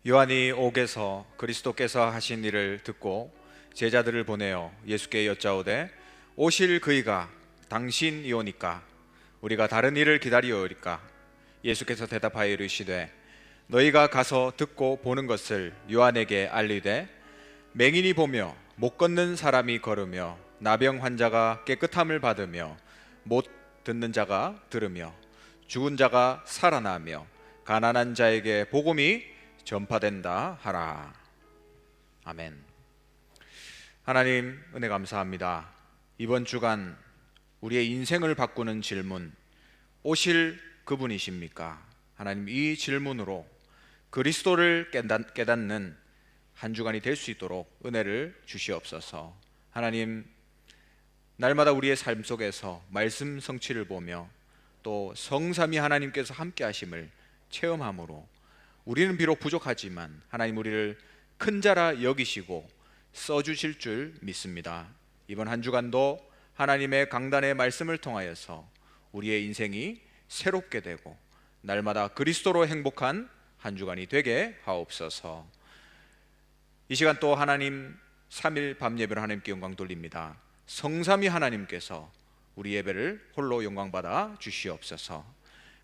요한이 옥에서 그리스도께서 하신 일을 듣고 제자들을 보내어 예수께 여짜오되 오실 그이가 당신이오니까 우리가 다른 일을 기다리오리까? 예수께서 대답하여 이르시되 너희가 가서 듣고 보는 것을 요한에게 알리되 맹인이 보며 못 걷는 사람이 걸으며 나병 환자가 깨끗함을 받으며 못 듣는 자가 들으며 죽은 자가 살아나며 가난한 자에게 복음이 전파된다 하라. 아멘. 하나님 은혜 감사합니다. 이번 주간 우리의 인생을 바꾸는 질문, 오실 그분이십니까? 하나님, 이 질문으로 그리스도를 깨닫는 한 주간이 될 수 있도록 은혜를 주시옵소서. 하나님, 날마다 우리의 삶 속에서 말씀 성취를 보며 또 성삼위 하나님께서 함께 하심을 체험함으로 우리는 비록 부족하지만 하나님 우리를 큰 자라 여기시고 써주실 줄 믿습니다. 이번 한 주간도 하나님의 강단의 말씀을 통하여서 우리의 인생이 새롭게 되고 날마다 그리스도로 행복한 한 주간이 되게 하옵소서. 이 시간 또 하나님 3일 밤 예배를 하나님께 영광 돌립니다. 성삼위 하나님께서 우리 예배를 홀로 영광받아 주시옵소서.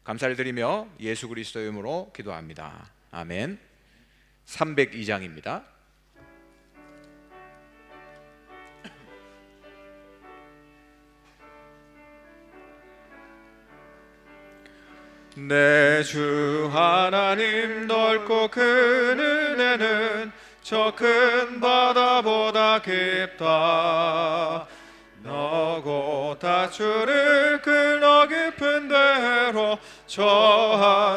감사를 드리며 예수 그리스도의 이름으로 기도합니다. 아멘. 302장입니다. 내 주 하나님 넓고 큰 은혜는 저 큰 바다보다 깊다. 너고 다주를 흘러 깊은 데로 저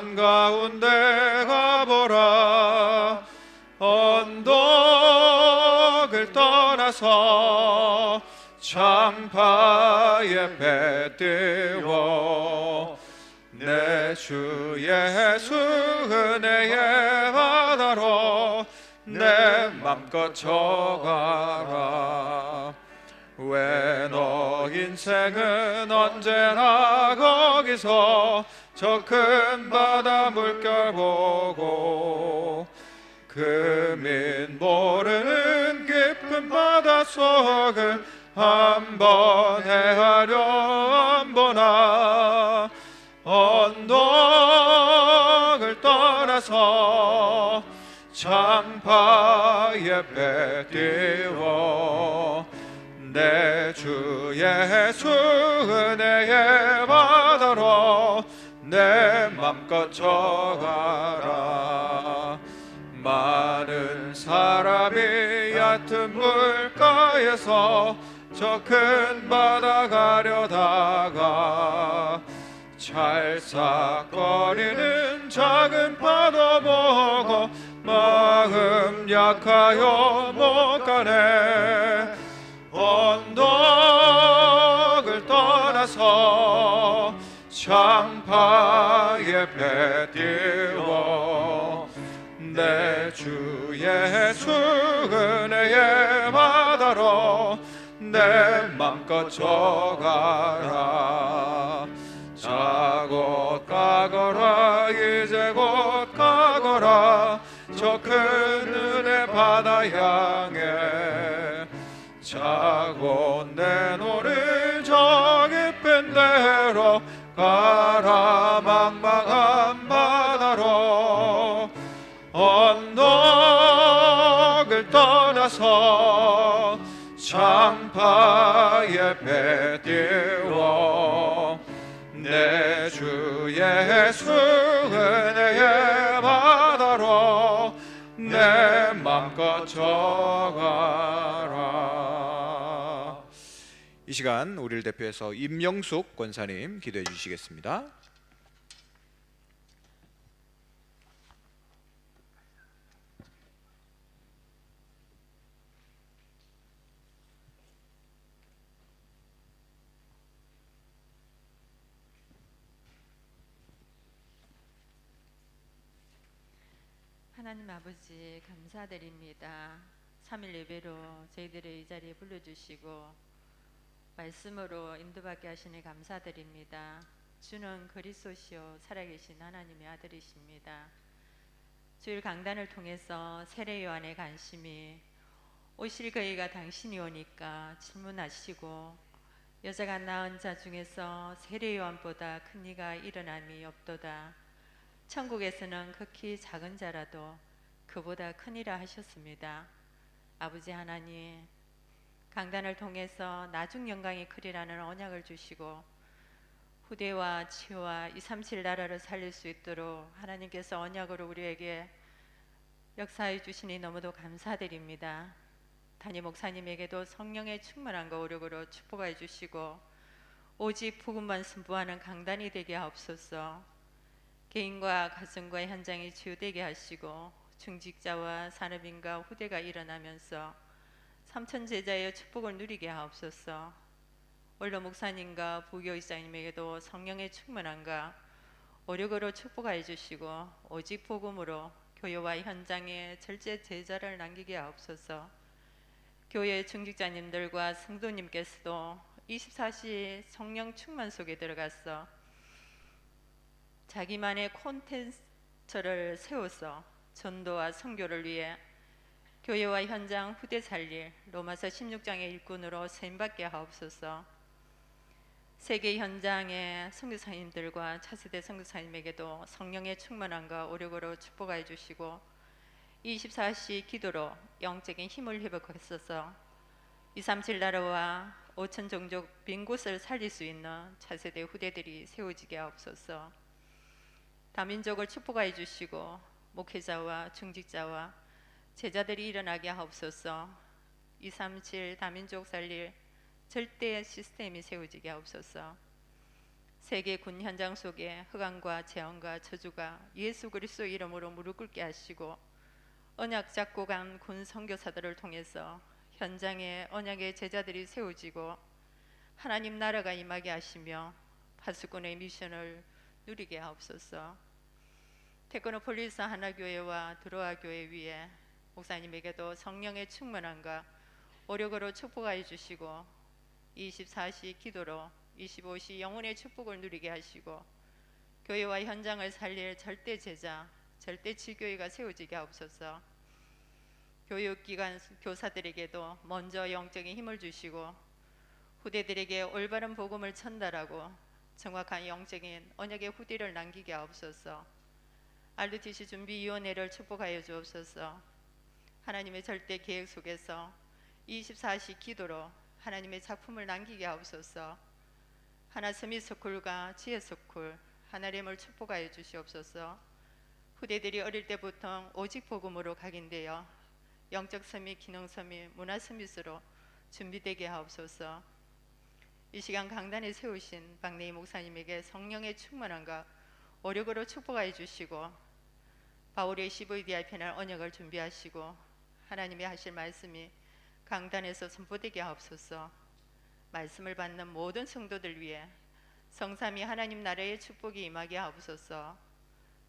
한가운데 가보라. 언덕을 떠나서 창파에 배 띄워 내 주 예수 은혜의 바다로 내 맘껏 져가라. 왜 너 인생은 언제나 거기서 저 큰 바다 물결 보고 금인 모르는 깊은 바다 속을 한번 헤아려 보나. 언덕을 떠나서 창파에 배 띄워 내 주 예수 은혜의 바다로 내 맘껏 져가라. 많은 사람이 얕은 물가에서 저 큰 바다 가려다가 찰싹거리는 작은 파도 보고 마음 약하여 못 가네. 언덕을 떠나서 창파에 배 띄워 내 주 예수 은혜의 바다로 내 맘껏 져가라. 자 곧 가거라. 이제 곧 가거라. 저 큰 은혜 바다 향해 자 곧 내노를 저 깊은 데로 가라. 망망한 바다로 언덕을 떠나서 창파에 배 띄워 내 주 예수 은혜의 바다로 내 맘껏 져가라. 이 시간 우리를 대표해서 임영숙 권사님 기도해 주시겠습니다. 하나님 아버지 감사드립니다. 3일 예배로 저희들을 이 자리에 불러주시고 말씀으로 인도받게 하시니 감사드립니다. 주는 그리스도시요 살아계신 하나님의 아들이십니다. 주일 강단을 통해서 세례 요한의 관심이 오실 그이가 당신이 오니까 질문하시고 여자가 낳은 자 중에서 세례 요한보다 큰 이가 일어남이 없도다. 천국에서는 극히 작은 자라도 그보다 크니라 하셨습니다. 아버지 하나님, 강단을 통해서 나중 영광이 크리라는 언약을 주시고 후대와 치와 237 나라를 살릴 수 있도록 하나님께서 언약으로 우리에게 역사해 주시니 너무도 감사드립니다. 담임 목사님에게도 성령의 충만함과 오력으로 축복해 주시고 오직 복음만 선포하는 강단이 되게 하옵소서. 개인과 가정과 현장이 치유되게 하시고 중직자와 산업인과 후대가 일어나면서 삼천 제자의 축복을 누리게 하옵소서. 원로 목사님과 부교이사님에게도 성령의 충만함과 오력으로 축복하여 주시고 오직 복음으로 교회와 현장에 절제 제자를 남기게 하옵소서. 교회 중직자님들과 성도님께서도 24시 성령 충만 속에 들어가서 자기만의 콘텐츠를 세워서 전도와 선교를 위해 교회와 현장 후대 살릴 로마서 16장의 일꾼으로 쓰임받게 하옵소서. 세계 현장의 선교사님들과 차세대 선교사님에게도 성령의 충만함과 오력으로 축복하여 주시고 24시 기도로 영적인 힘을 회복하소서. 237 나라와 5천 종족 빈 곳을 살릴 수 있는 차세대 후대들이 세워지게 하옵소서. 다민족을 축복하여 주시고 목회자와 중직자와 제자들이 일어나게 하옵소서. 237 다민족 살릴 절대 시스템이 세워지게 하옵소서. 세계 군 현장 속에 흑암과 재앙과 저주가 예수 그리스도 이름으로 무릎 꿇게 하시고 언약 잡고 간 군 선교사들을 통해서 현장에 언약의 제자들이 세워지고 하나님 나라가 임하게 하시며 파수꾼의 미션을 누리게 하옵소서. 테크노폴리스 하나교회와 드로아 교회 위에 목사님에게도 성령의 충만함과 오력으로 축복하여 주시고 24시 기도로 25시 영혼의 축복을 누리게 하시고 교회와 현장을 살릴 절대 제자, 절대 지교회가 세워지게 하옵소서. 교육기관 교사들에게도 먼저 영적인 힘을 주시고 후대들에게 올바른 복음을 전달하고 정확한 영적인 언약의 후대를 남기게 하옵소서. RTC 준비위원회를 축복하여 주옵소서. 하나님의 절대 계획 속에서 24시 기도로 하나님의 작품을 남기게 하옵소서. 하나 스미스쿨과 지혜스쿨 하나님을 축복하여 주시옵소서. 후대들이 어릴 때부터 오직 복음으로 각인되어 영적 서밋, 기능 서밋, 문화 서밋으로 준비되게 하옵소서. 이 시간 강단에 세우신 박내희 목사님에게 성령의 충만함과 오력으로 축복하여 주시고 바울의 CVDI 패널 언역을 준비하시고 하나님이 하실 말씀이 강단에서 선포되게 하옵소서. 말씀을 받는 모든 성도들 위해 성삼위 하나님 나라의 축복이 임하게 하옵소서.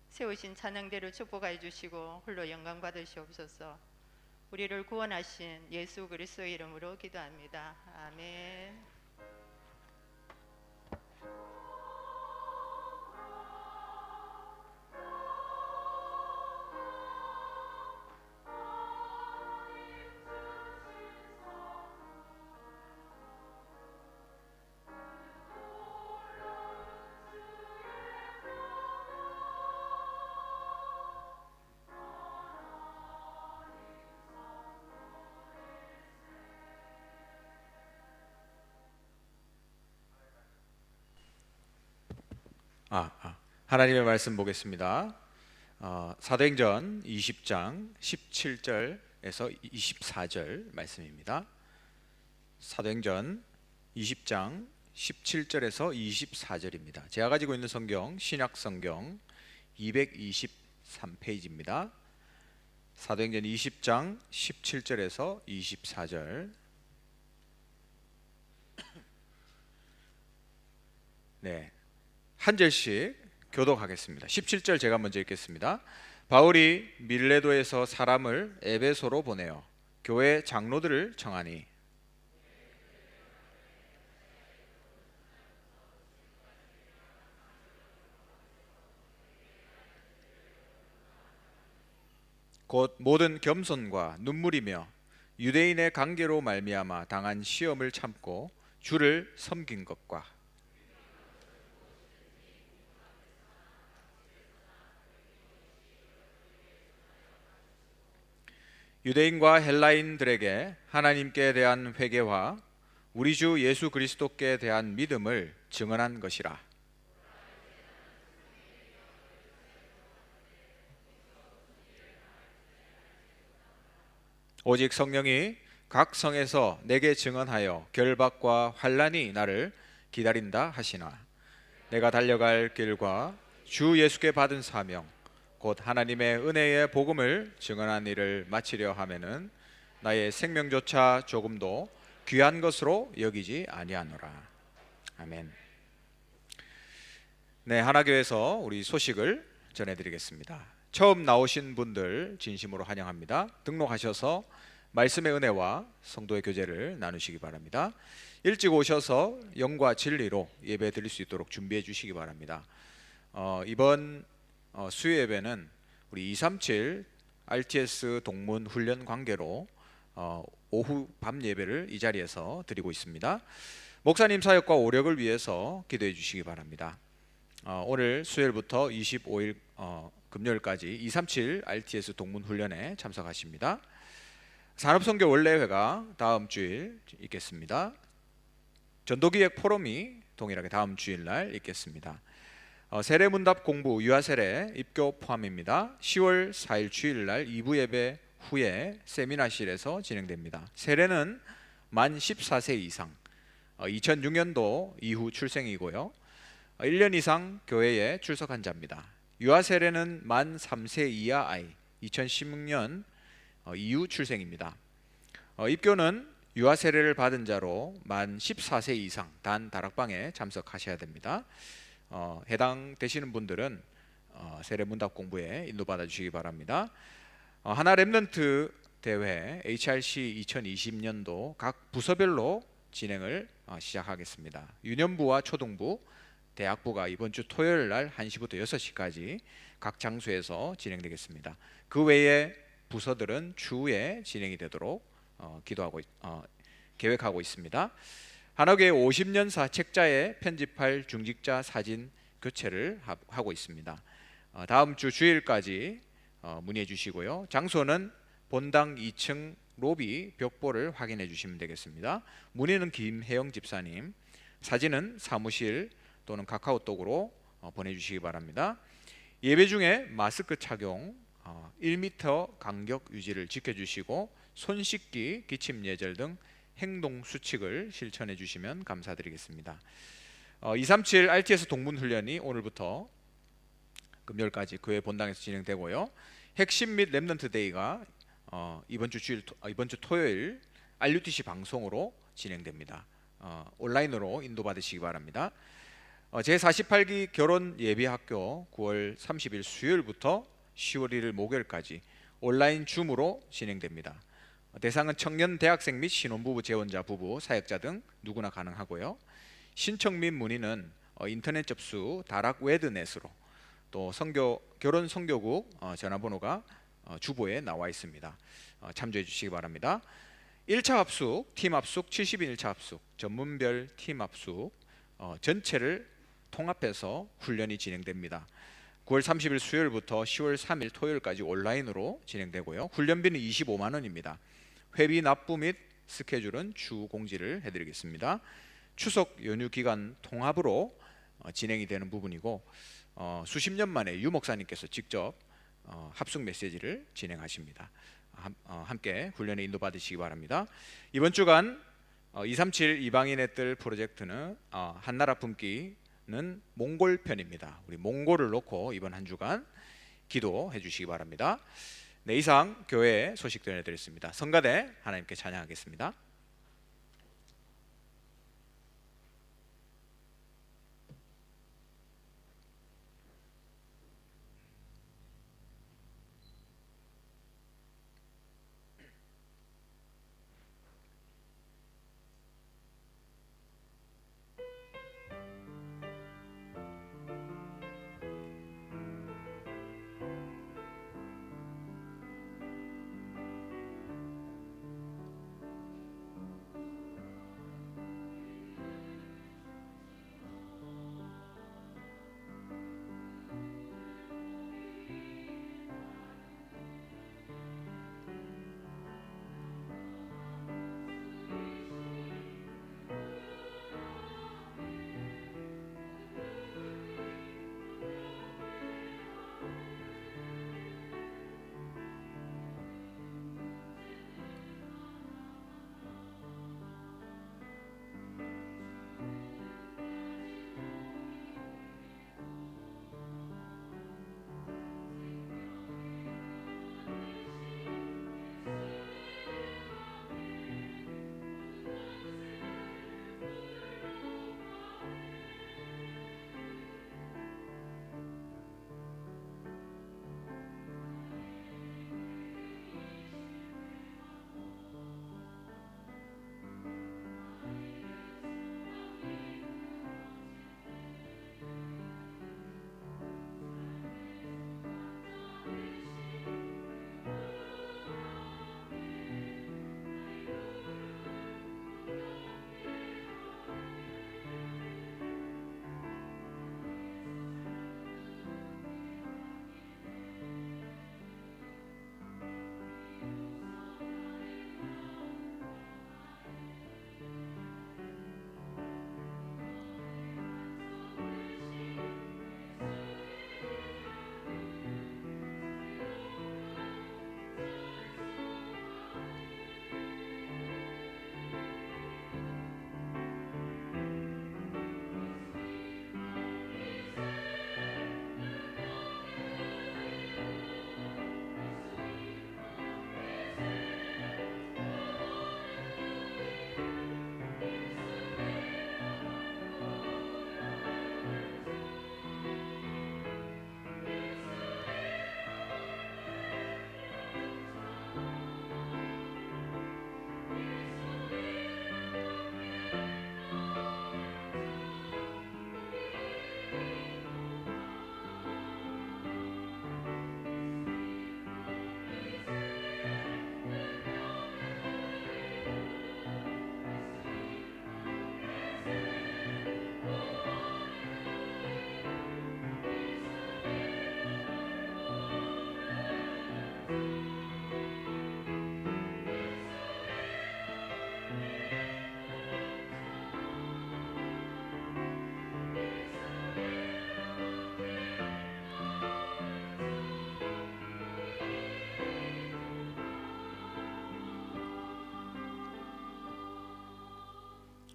세우신 찬양대로 축복하여 주시고 홀로 영광 받으시옵소서. 우리를 구원하신 예수 그리스도의 이름으로 기도합니다. 아멘. 하나님의 말씀 보겠습니다. 사도행전 20장 17절에서 24절 말씀입니다. 사도행전 20장 17절에서 24절입니다. 제가 가지고 있는 성경 신약 성경 223페이지입니다. 사도행전 20장 17절에서 24절. 네, 한 절씩 교독하겠습니다. 17절 제가 먼저 읽겠습니다. 바울이 밀레도에서 사람을 에베소로 보내어 교회 장로들을 청하니 곧 모든 겸손과 눈물이며 유대인의 관계로 말미암아 당한 시험을 참고 주를 섬긴 것과 유대인과 헬라인들에게 하나님께 대한 회개와 우리 주 예수 그리스도께 대한 믿음을 증언한 것이라. 오직 성령이 각 성에서 내게 증언하여 결박과 환난이 나를 기다린다 하시나 내가 달려갈 길과 주 예수께 받은 사명 곧 하나님의 은혜의 복음을 증언한 일을 마치려 하면은 나의 생명조차 조금도 귀한 것으로 여기지 아니하노라. 아멘. 네, 하나교회에서 우리 소식을 전해드리겠습니다. 처음 나오신 분들 진심으로 환영합니다. 등록하셔서 말씀의 은혜와 성도의 교제를 나누시기 바랍니다. 일찍 오셔서 영과 진리로 예배 드릴 수 있도록 준비해 주시기 바랍니다. 이번 수요 예배는 우리 237 RTS 동문 훈련 관계로 오후 밤 예배를 이 자리에서 드리고 있습니다. 목사님 사역과 오력을 위해서 기도해 주시기 바랍니다. 오늘 수요일부터 25일 금요일까지 237 RTS 동문 훈련에 참석하십니다. 산업선교 원래회가 다음 주일 있겠습니다. 전도기획 포럼이 동일하게 다음 주일날 있겠습니다. 세례문답 공부 유아세례 입교 포함입니다. 10월 4일 주일날 2부 예배 후에 세미나실에서 진행됩니다. 세례는 만 14세 이상 2006년도 이후 출생이고요. 1년 이상 교회에 출석한 자입니다. 유아세례는 만 3세 이하 아이 2016년 이후 출생입니다. 입교는 유아세례를 받은 자로 만 14세 이상 단 다락방에 참석하셔야 됩니다. 해당되시는 분들은 세례문답 공부에 인도받아 주시기 바랍니다. 하나 렘넌트 대회 HRC 2020년도 각 부서별로 진행을 시작하겠습니다. 유년부와 초등부, 대학부가 이번 주 토요일 날 1시부터 6시까지 각 장소에서 진행되겠습니다. 그 외에 부서들은 추후에 진행이 되도록 계획하고 있습니다. 하나교회 50년사 책자에 편집할 중직자 사진 교체를 하고 있습니다. 다음 주 주일까지 문의해 주시고요. 장소는 본당 2층 로비 벽보를 확인해 주시면 되겠습니다. 문의는 김혜영 집사님, 사진은 사무실 또는 카카오톡으로 보내주시기 바랍니다. 예배 중에 마스크 착용, 1m 간격 유지를 지켜주시고 손 씻기, 기침 예절 등 행동 수칙을 실천해 주시면 감사드리겠습니다. 237 RTS 동문 훈련이 오늘부터 금요일까지 교회 본당에서 진행되고요. 핵심 및 렘넌트 데이가 이번 주 토요일 RUTC 방송으로 진행됩니다. 온라인으로 인도받으시기 바랍니다. 제48기 결혼 예비학교 9월 30일 수요일부터 10월 1일 목요일까지 온라인 줌으로 진행됩니다. 대상은 청년 대학생 및 신혼부부, 재혼자, 부부, 사역자 등 누구나 가능하고요. 신청 및 문의는 인터넷 접수 다락 웨드넷으로 또 결혼 선교국 전화번호가 주보에 나와 있습니다. 참조해 주시기 바랍니다. 1차 합숙, 팀 합숙, 70인 1차 합숙, 전문별 팀 합숙 전체를 통합해서 훈련이 진행됩니다. 9월 30일 수요일부터 10월 3일 토요일까지 온라인으로 진행되고요. 훈련비는 25만 원입니다. 회비 납부 및 스케줄은 추후 공지를 해드리겠습니다. 추석 연휴 기간 통합으로 진행이 되는 부분이고 수십 년 만에 유 목사님께서 직접 합숙 메시지를 진행하십니다. 함께 훈련에 인도받으시기 바랍니다. 이번 주간 237 이방인의 뜰 프로젝트는 한나라 품기는 몽골 편입니다. 우리 몽골을 놓고 이번 한 주간 기도해 주시기 바랍니다. 네, 이상 교회 소식 전해드렸습니다. 성가대 하나님께 찬양하겠습니다.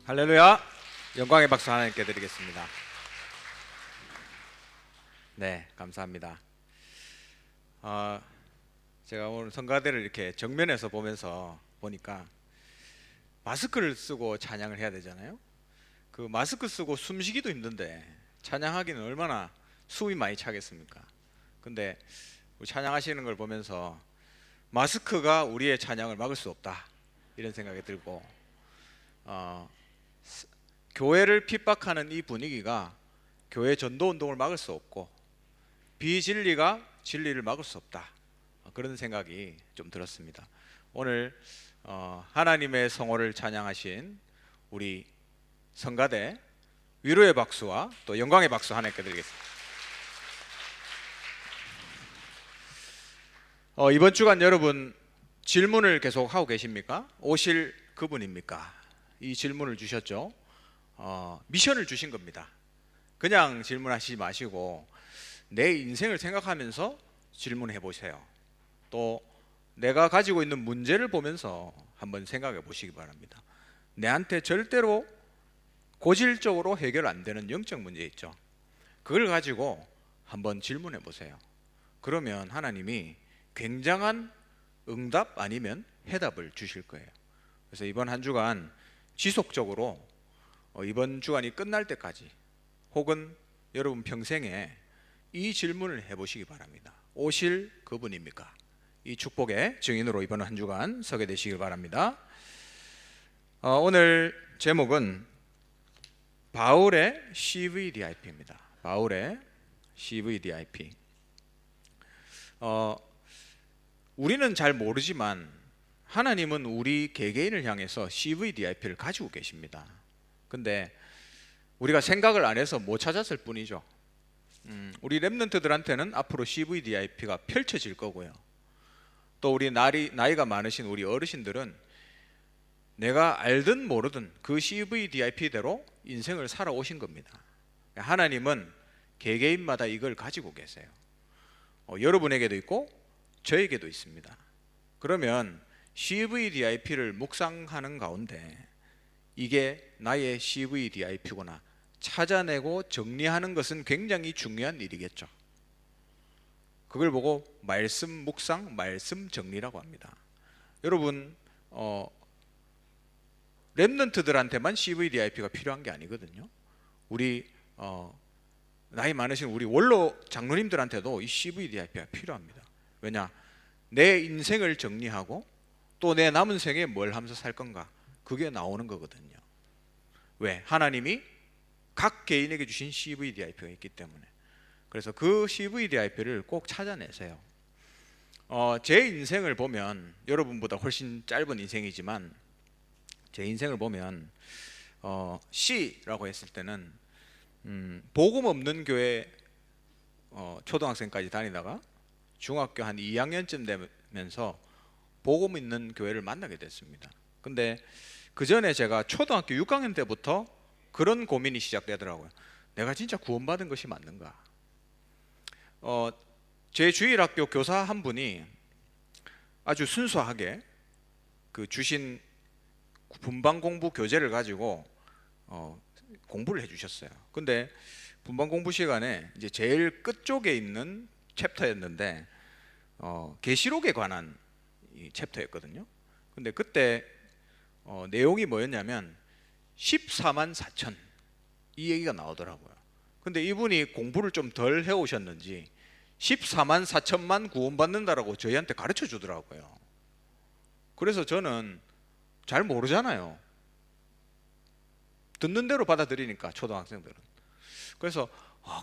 할렐루야. 영광의 박수 하나님께 드리겠습니다. 네, 감사합니다. 제가 오늘 성가대를 이렇게 정면에서 보면서 보니까 마스크를 쓰고 찬양을 해야 되잖아요. 그 마스크 쓰고 숨쉬기도 힘든데 찬양하기는 얼마나 숨이 많이 차겠습니까? 근데 찬양하시는 걸 보면서 마스크가 우리의 찬양을 막을 수 없다, 이런 생각이 들고, 교회를 핍박하는 이 분위기가 교회 전도 운동을 막을 수 없고 비진리가 진리를 막을 수 없다, 그런 생각이 좀 들었습니다. 오늘 하나님의 성호를 찬양하신 우리 성가대 위로의 박수와 또 영광의 박수 하나님께 드리겠습니다. 이번 주간 여러분 질문을 계속 하고 계십니까? 오실 그분입니까? 이 질문을 주셨죠. 미션을 주신 겁니다. 그냥 질문하시지 마시고 내 인생을 생각하면서 질문해 보세요. 또 내가 가지고 있는 문제를 보면서 한번 생각해 보시기 바랍니다. 내한테 절대로 고질적으로 해결 안 되는 영적 문제 있죠. 그걸 가지고 한번 질문해 보세요. 그러면 하나님이 굉장한 응답 아니면 해답을 주실 거예요. 그래서 이번 한 주간 지속적으로 이번 주간이 끝날 때까지 혹은 여러분 평생에 이 질문을 해보시기 바랍니다. 오실 그분입니까? 이 축복의 증인으로 이번 한 주간 서게 되시길 바랍니다. 오늘 제목은 바울의 CVDIP입니다. 바울의 CVDIP. 우리는 잘 모르지만 하나님은 우리 개개인을 향해서 CVDIP를 가지고 계십니다. 근데 우리가 생각을 안 해서 못 찾았을 뿐이죠. 우리 렘넌트들한테는 앞으로 CVDIP가 펼쳐질 거고요. 또 우리 나이가 많으신 우리 어르신들은 내가 알든 모르든 그 CVDIP대로 인생을 살아오신 겁니다. 하나님은 개개인마다 이걸 가지고 계세요. 여러분에게도 있고 저에게도 있습니다. 그러면 CVDIP를 묵상하는 가운데 이게 나의 CVDIP구나 찾아내고 정리하는 것은 굉장히 중요한 일이겠죠. 그걸 보고 말씀 묵상, 말씀 정리라고 합니다. 여러분 렘넌트들한테만 CVDIP가 필요한 게 아니거든요. 우리 나이 많으신 우리 원로 장로님들한테도 이 CVDIP가 필요합니다. 왜냐? 내 인생을 정리하고 또 내 남은 생에 뭘 하면서 살 건가, 그게 나오는 거거든요. 왜? 하나님이 각 개인에게 주신 CVDIP가 있기 때문에. 그래서 그 CVDIP를 꼭 찾아내세요. 제 인생을 보면 여러분보다 훨씬 짧은 인생이지만 제 인생을 보면 C라고 했을 때는 복음 없는 교회 초등학생까지 다니다가 중학교 한 2학년쯤 되면서 복음 있는 교회를 만나게 됐습니다. 근데 그 전에 제가 초등학교 6학년 때부터 그런 고민이 시작되더라고요. 내가 진짜 구원받은 것이 맞는가? 제 주일학교 교사 한 분이 아주 순수하게 그 주신 분방 공부 교재를 가지고 공부를 해주셨어요. 근데 분방 공부 시간에 이제 제일 끝쪽에 있는 챕터였는데 계시록에 관한 이 챕터였거든요. 근데 그때 내용이 뭐였냐면 14만 4천 이 얘기가 나오더라고요. 근데 이분이 공부를 좀 덜 해오셨는지 14만 4천만 구원받는다라고 저희한테 가르쳐 주더라고요. 그래서 저는 잘 모르잖아요. 듣는 대로 받아들이니까 초등학생들은. 그래서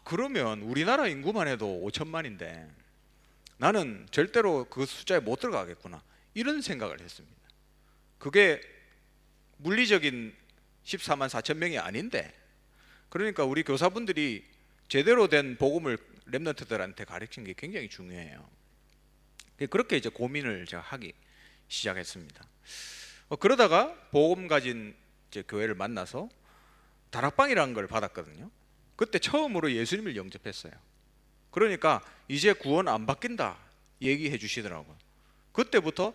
그러면 우리나라 인구만 해도 5천만인데 나는 절대로 그 숫자에 못 들어가겠구나, 이런 생각을 했습니다. 그게 물리적인 14만 4천 명이 아닌데, 그러니까 우리 교사분들이 제대로 된 복음을 렘넌트들한테 가르치는 게 굉장히 중요해요. 그렇게 이제 고민을 제가 하기 시작했습니다. 그러다가 복음 가진 이제 교회를 만나서 다락방이라는 걸 받았거든요. 그때 처음으로 예수님을 영접했어요. 그러니까 이제 구원 안 바뀐다 얘기해 주시더라고요. 그때부터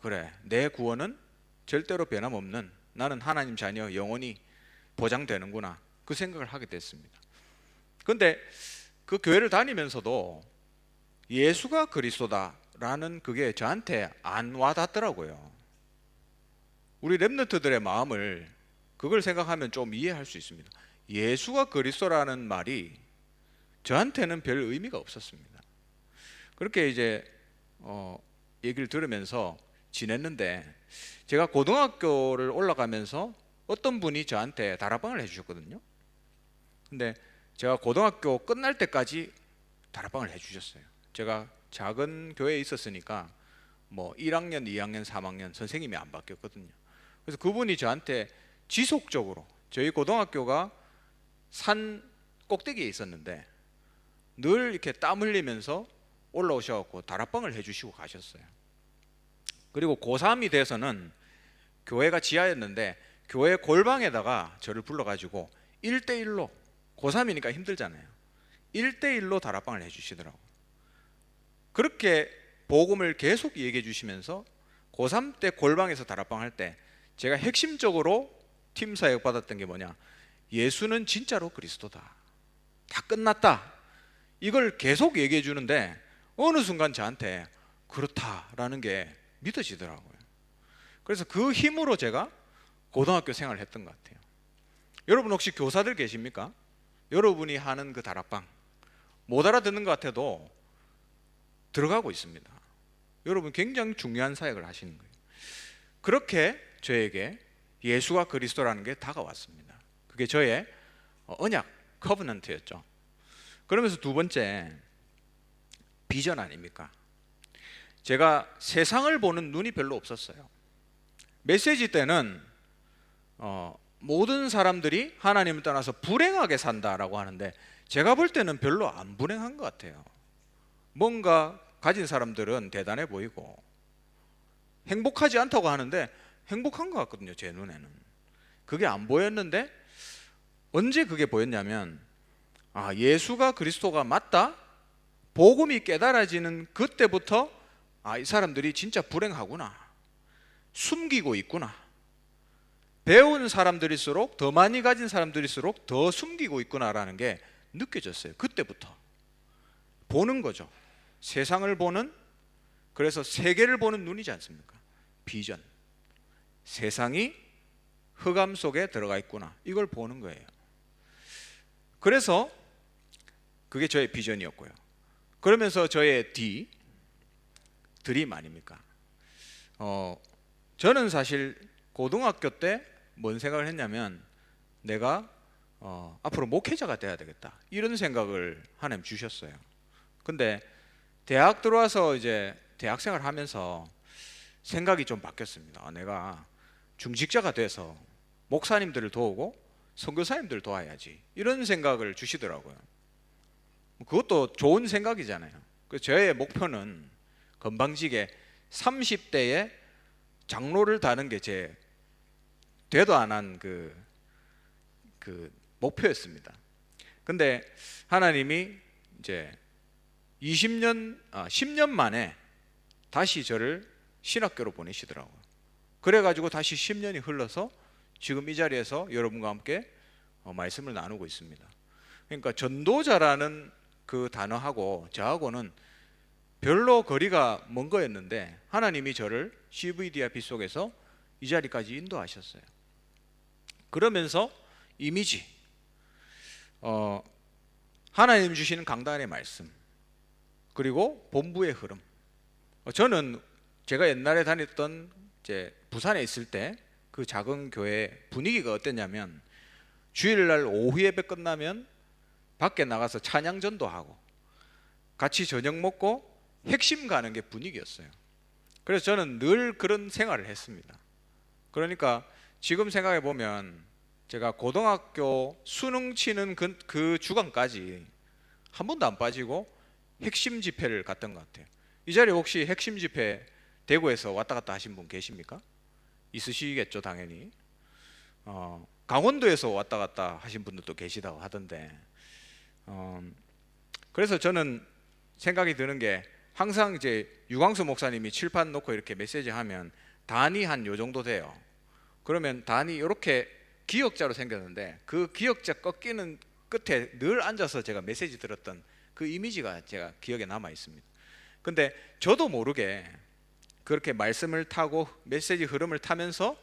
그래, 내 구원은 절대로 변함없는, 나는 하나님 자녀 영원히 보장되는구나, 그 생각을 하게 됐습니다. 근데 그 교회를 다니면서도 예수가 그리스도다라는 그게 저한테 안 와닿더라고요. 우리 랩런트들의 마음을 그걸 생각하면 좀 이해할 수 있습니다. 예수가 그리스도라는 말이 저한테는 별 의미가 없었습니다. 그렇게 이제 얘기를 들으면서 지냈는데, 제가 고등학교를 올라가면서 어떤 분이 저한테 다락방을 해주셨거든요. 근데 제가 고등학교 끝날 때까지 다락방을 해주셨어요. 제가 작은 교회에 있었으니까 뭐 1학년, 2학년, 3학년 선생님이 안 바뀌었거든요. 그래서 그분이 저한테 지속적으로, 저희 고등학교가 산 꼭대기에 있었는데 늘 이렇게 땀 흘리면서 올라오셔갖고 다락방을 해주시고 가셨어요. 그리고 고3이 돼서는 교회가 지하였는데 교회 골방에다가 저를 불러가지고 1대1로, 고3이니까 힘들잖아요, 1대1로 다락방을 해주시더라고요. 그렇게 복음을 계속 얘기해 주시면서 고3 때 골방에서 다락방 할 때 제가 핵심적으로 팀 사역 받았던 게 뭐냐, 예수는 진짜로 그리스도다, 다 끝났다, 이걸 계속 얘기해 주는데 어느 순간 저한테 그렇다라는 게 믿어지더라고요. 그래서 그 힘으로 제가 고등학교 생활을 했던 것 같아요. 여러분 혹시 교사들 계십니까? 여러분이 하는 그 다락방 못 알아듣는 것 같아도 들어가고 있습니다. 여러분 굉장히 중요한 사역을 하시는 거예요. 그렇게 저에게 예수가 그리스도라는 게 다가왔습니다. 그게 저의 언약, 커버넌트였죠. 그러면서 두 번째, 비전 아닙니까? 제가 세상을 보는 눈이 별로 없었어요. 메시지 때는 모든 사람들이 하나님을 떠나서 불행하게 산다라고 하는데 제가 볼 때는 별로 안 불행한 것 같아요. 뭔가 가진 사람들은 대단해 보이고 행복하지 않다고 하는데 행복한 것 같거든요, 제 눈에는. 그게 안 보였는데 언제 그게 보였냐면, 아, 예수가 그리스도가 맞다, 복음이 깨달아지는 그때부터 아, 이 사람들이 진짜 불행하구나, 숨기고 있구나, 배운 사람들일수록, 더 많이 가진 사람들일수록 더 숨기고 있구나라는 게 느껴졌어요. 그때부터 보는 거죠. 세상을 보는, 그래서 세계를 보는 눈이지 않습니까? 비전. 세상이 흑암 속에 들어가 있구나, 이걸 보는 거예요. 그래서 그게 저의 비전이었고요. 그러면서 저의 D, 드림 아닙니까? 저는 사실 고등학교 때 뭔 생각을 했냐면, 내가 앞으로 목회자가 돼야 되겠다, 이런 생각을 하나님 주셨어요. 근데 대학 들어와서 이제 대학생활 하면서 생각이 좀 바뀌었습니다. 내가 중직자가 돼서 목사님들을 도우고 선교사님들을 도와야지, 이런 생각을 주시더라고요. 그것도 좋은 생각이잖아요. 그래서 저의 목표는 건방지게 30대에 장로를 다는 게 제 되도 안 한 그 목표였습니다. 근데 하나님이 이제 10년 만에 다시 저를 신학교로 보내시더라고요. 그래가지고 다시 10년이 흘러서 지금 이 자리에서 여러분과 함께 말씀을 나누고 있습니다. 그러니까 전도자라는 그 단어하고 저하고는 별로 거리가 먼 거였는데 하나님이 저를 CVD와 빛 속에서 이 자리까지 인도하셨어요. 그러면서 이미지, 하나님 주시는 강단의 말씀, 그리고 본부의 흐름. 저는 제가 옛날에 다녔던 이제 부산에 있을 때 그 작은 교회 분위기가 어땠냐면, 주일날 오후 예배 끝나면 밖에 나가서 찬양 전도하고 같이 저녁 먹고 핵심 가는 게 분위기였어요. 그래서 저는 늘 그런 생활을 했습니다. 그러니까 지금 생각해 보면 제가 고등학교 수능 치는 그 주간까지 한 번도 안 빠지고 핵심 집회를 갔던 것 같아요. 이 자리에 혹시 핵심 집회 대구에서 왔다 갔다 하신 분 계십니까? 있으시겠죠, 당연히. 강원도에서 왔다 갔다 하신 분들도 계시다고 하던데, 그래서 저는 생각이 드는 게, 항상 이제 유광수 목사님이 칠판 놓고 이렇게 메시지 하면 단이 한 요 정도 돼요. 그러면 단이 이렇게 기역자로 생겼는데 그 기역자 꺾이는 끝에 늘 앉아서 제가 메시지 들었던 그 이미지가 제가 기억에 남아 있습니다. 근데 저도 모르게 그렇게 말씀을 타고 메시지 흐름을 타면서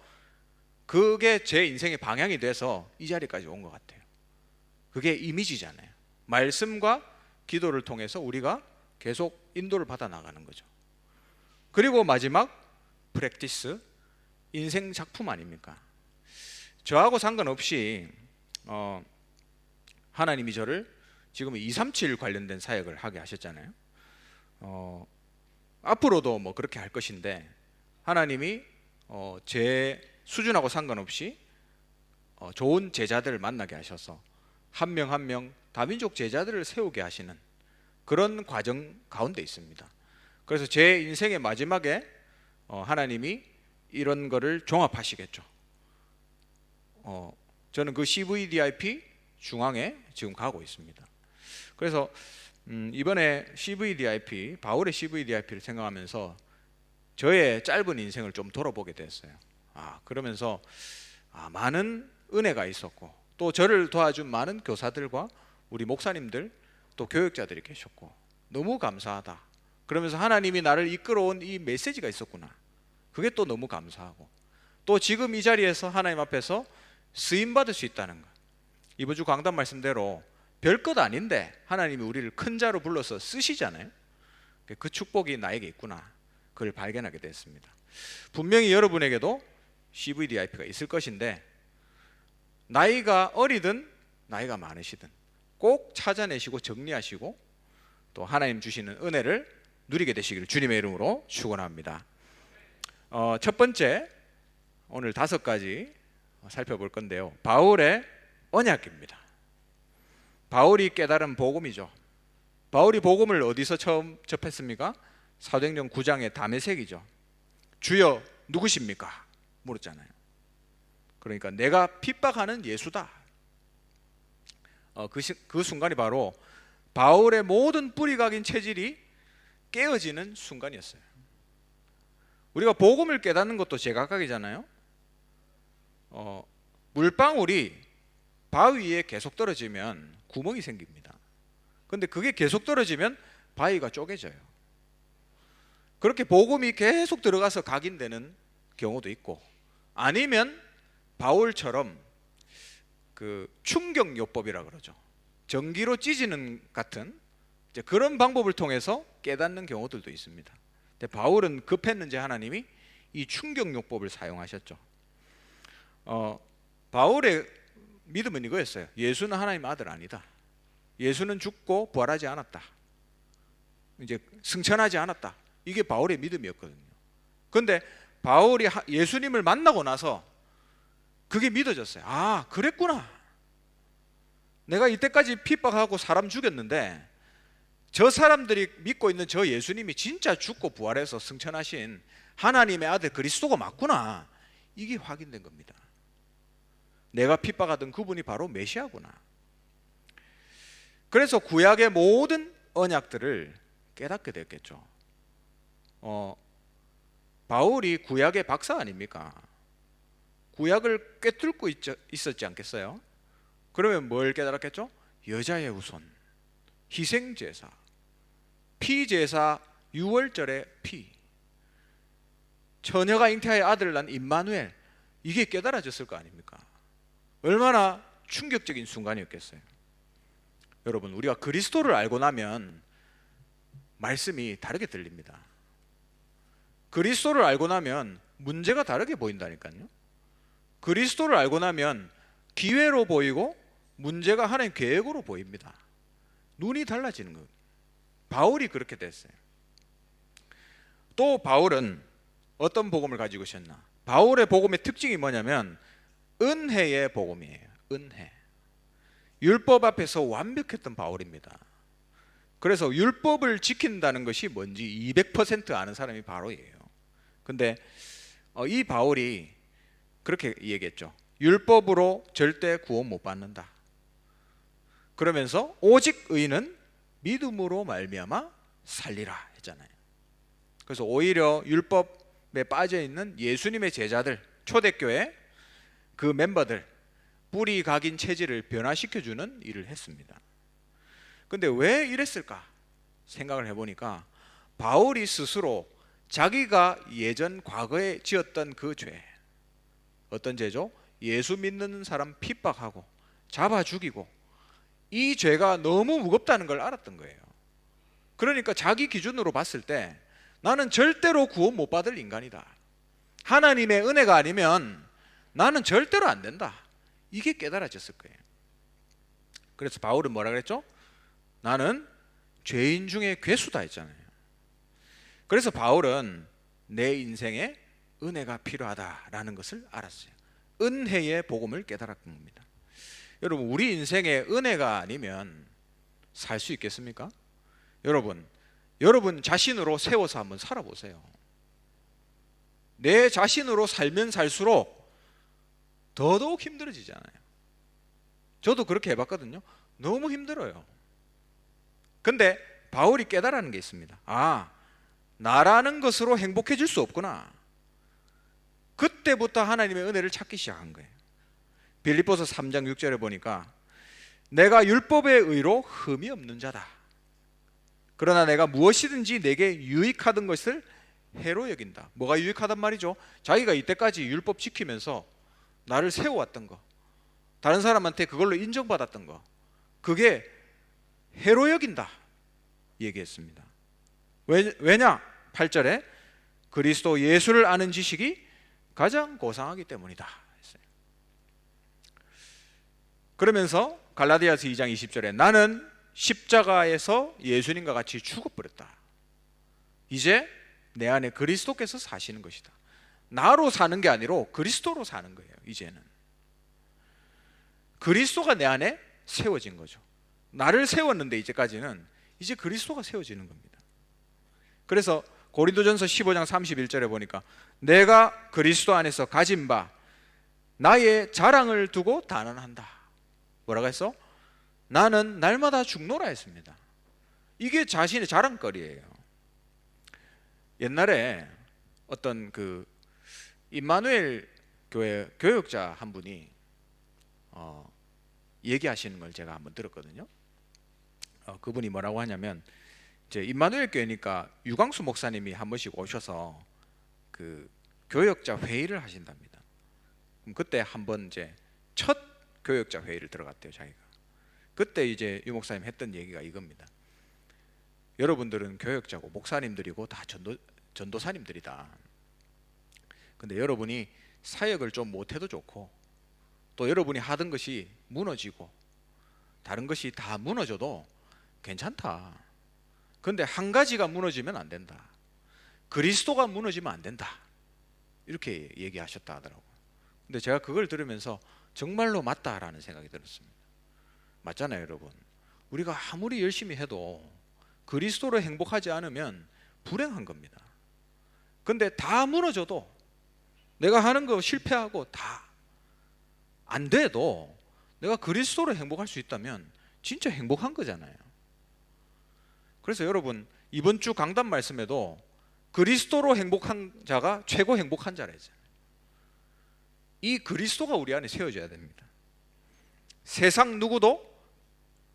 그게 제 인생의 방향이 돼서 이 자리까지 온 것 같아요. 그게 이미지잖아요. 말씀과 기도를 통해서 우리가 계속 인도를 받아 나가는 거죠. 그리고 마지막 프랙티스, 인생 작품 아닙니까? 저하고 상관없이 하나님이 저를 지금 237 관련된 사역을 하게 하셨잖아요. 앞으로도 뭐 그렇게 할 것인데 하나님이 제 수준하고 상관없이 좋은 제자들을 만나게 하셔서 한 명 한 명 다민족 제자들을 세우게 하시는 그런 과정 가운데 있습니다. 그래서 제 인생의 마지막에 하나님이 이런 거를 종합하시겠죠. 저는 그 CVDIP 중앙에 지금 가고 있습니다. 그래서 이번에 CVDIP, 바울의 CVDIP를 생각하면서 저의 짧은 인생을 좀 돌아보게 됐어요. 그러면서 많은 은혜가 있었고 또 저를 도와준 많은 교사들과 우리 목사님들 또 교육자들이 계셨고 너무 감사하다. 그러면서 하나님이 나를 이끌어온 이 메시지가 있었구나. 그게 또 너무 감사하고 또 지금 이 자리에서 하나님 앞에서 쓰임받을 수 있다는 것. 이번 주 강단 말씀대로 별것 아닌데 하나님이 우리를 큰 자로 불러서 쓰시잖아요. 그 축복이 나에게 있구나. 그걸 발견하게 됐습니다. 분명히 여러분에게도 CVDIP가 있을 것인데 나이가 어리든 나이가 많으시든 꼭 찾아내시고 정리하시고 또 하나님 주시는 은혜를 누리게 되시기를 주님의 이름으로 축원합니다. 첫 번째, 오늘 5가지 살펴볼 건데요. 바울의 언약입니다. 바울이 깨달은 복음이죠. 바울이 복음을 어디서 처음 접했습니까? 사도행전 9장의 다메섹이죠. 주여 누구십니까? 물었잖아요. 그러니까 내가 핍박하는 예수다. 그 순간이 바로 바울의 모든 뿌리 각인 체질이 깨어지는 순간이었어요. 우리가 복음을 깨닫는 것도 제각각이잖아요. 물방울이 바위 위에 계속 떨어지면 구멍이 생깁니다. 근데 그게 계속 떨어지면 바위가 쪼개져요. 그렇게 복음이 계속 들어가서 각인되는 경우도 있고 아니면 바울처럼 그 충격요법이라 그러죠. 전기로 찢어지는 같은 그런 방법을 통해서 깨닫는 경우들도 있습니다. 근데 바울은 급했는지 하나님이 이 충격요법을 사용하셨죠. 바울의 믿음은 이거였어요. 예수는 하나님의 아들 아니다. 예수는 죽고 부활하지 않았다. 이제 승천하지 않았다. 이게 바울의 믿음이었거든요. 그런데 바울이 예수님을 만나고 나서 그게 믿어졌어요. 그랬구나. 내가 이때까지 핍박하고 사람 죽였는데 저 사람들이 믿고 있는 저 예수님이 진짜 죽고 부활해서 승천하신 하나님의 아들 그리스도가 맞구나. 이게 확인된 겁니다. 내가 핍박하던 그분이 바로 메시아구나. 그래서 구약의 모든 언약들을 깨닫게 됐겠죠. 바울이 구약의 박사 아닙니까? 구약을 꿰뚫고 있었지 않겠어요? 그러면 뭘 깨달았겠죠? 여자의 후손, 희생제사, 피제사, 유월절의 피, 처녀가 잉태하여 아들을 낳은 임마누엘. 이게 깨달아졌을 거 아닙니까? 얼마나 충격적인 순간이었겠어요. 여러분, 우리가 그리스도를 알고 나면 말씀이 다르게 들립니다. 그리스도를 알고 나면 문제가 다르게 보인다니까요. 그리스도를 알고 나면 기회로 보이고 문제가 하나님 계획으로 보입니다. 눈이 달라지는 거예요. 바울이 그렇게 됐어요. 또 바울은 어떤 복음을 가지고 있었나? 바울의 복음의 특징이 뭐냐면 은혜의 복음이에요. 은혜. 율법 앞에서 완벽했던 바울입니다. 그래서 율법을 지킨다는 것이 뭔지 200% 아는 사람이 바로예요. 근데 이 바울이 그렇게 얘기했죠. 율법으로 절대 구원 못 받는다. 그러면서 오직 의인은 믿음으로 말미암아 살리라 했잖아요. 그래서 오히려 율법에 빠져 있는 예수님의 제자들, 초대교회 그 멤버들, 뿌리 각인 체질을 변화시켜주는 일을 했습니다. 근데 왜 이랬을까 생각을 해보니까 바울이 스스로 자기가 예전 과거에 지었던 그 죄, 어떤 죄죠? 예수 믿는 사람 핍박하고 잡아 죽이고, 이 죄가 너무 무겁다는 걸 알았던 거예요. 그러니까 자기 기준으로 봤을 때 나는 절대로 구원 못 받을 인간이다. 하나님의 은혜가 아니면 나는 절대로 안 된다. 이게 깨달아졌을 거예요. 그래서 바울은 뭐라 그랬죠? 나는 죄인 중에 괴수다 했잖아요. 그래서 바울은 내 인생에 은혜가 필요하다라는 것을 알았어요. 은혜의 복음을 깨달았던 겁니다. 여러분, 우리 인생에 은혜가 아니면 살 수 있겠습니까? 여러분 자신으로 세워서 한번 살아보세요. 내 자신으로 살면 살수록 더더욱 힘들어지잖아요. 저도 그렇게 해봤거든요. 너무 힘들어요. 근데 바울이 깨달은 게 있습니다. 아, 나라는 것으로 행복해질 수 없구나. 그때부터 하나님의 은혜를 찾기 시작한 거예요. 빌립보서 3장 6절에 보니까 내가 율법의 의로 흠이 없는 자다. 그러나 내가 무엇이든지 내게 유익하던 것을 해로 여긴다. 뭐가 유익하단 말이죠? 자기가 이때까지 율법 지키면서 나를 세워왔던 거, 다른 사람한테 그걸로 인정받았던 거, 그게 해로 여긴다 얘기했습니다. 왜냐? 8절에 그리스도 예수를 아는 지식이 가장 고상하기 때문이다 했어요. 그러면서 갈라디아서 2장 20절에 나는 십자가에서 예수님과 같이 죽어버렸다. 이제 내 안에 그리스도께서 사시는 것이다. 나로 사는 게 아니라 그리스도로 사는 거예요. 이제는 그리스도가 내 안에 세워진 거죠. 나를 세웠는데 이제까지는 이제 그리스도가 세워지는 겁니다. 그래서 고린도전서 15장 31절에 보니까 내가 그리스도 안에서 가진 바 나의 자랑을 두고 단언한다. 뭐라고 했어? 나는 날마다 죽노라 했습니다. 이게 자신의 자랑거리예요. 옛날에 어떤 그 임마누엘 교회 교역자 한 분이 얘기하시는 걸 제가 한번 들었거든요. 그분이 뭐라고 하냐면, 이제 임마누엘 교회니까 유광수 목사님이 한 번씩 오셔서 그 교역자 회의를 하신답니다. 그럼 그때 한번 이제 첫 교역자 회의를 들어갔대요, 자기가. 그때 이제 유 목사님 했던 얘기가 이겁니다. 여러분들은 교역자고 목사님들이고 다 전도사님들이다. 근데 여러분이 사역을 좀 못해도 좋고, 또 여러분이 하던 것이 무너지고 다른 것이 다 무너져도 괜찮다. 근데 한 가지가 무너지면 안 된다. 그리스도가 무너지면 안 된다. 이렇게 얘기하셨다 하더라고요. 근데 제가 그걸 들으면서 정말로 맞다라는 생각이 들었습니다. 맞잖아요, 여러분. 우리가 아무리 열심히 해도 그리스도로 행복하지 않으면 불행한 겁니다. 근데 다 무너져도, 내가 하는 거 실패하고 다 안 돼도 내가 그리스도로 행복할 수 있다면 진짜 행복한 거잖아요. 그래서 여러분, 이번 주 강단 말씀에도 그리스도로 행복한 자가 최고 행복한 자라 했잖아요. 이 그리스도가 우리 안에 세워져야 됩니다. 세상 누구도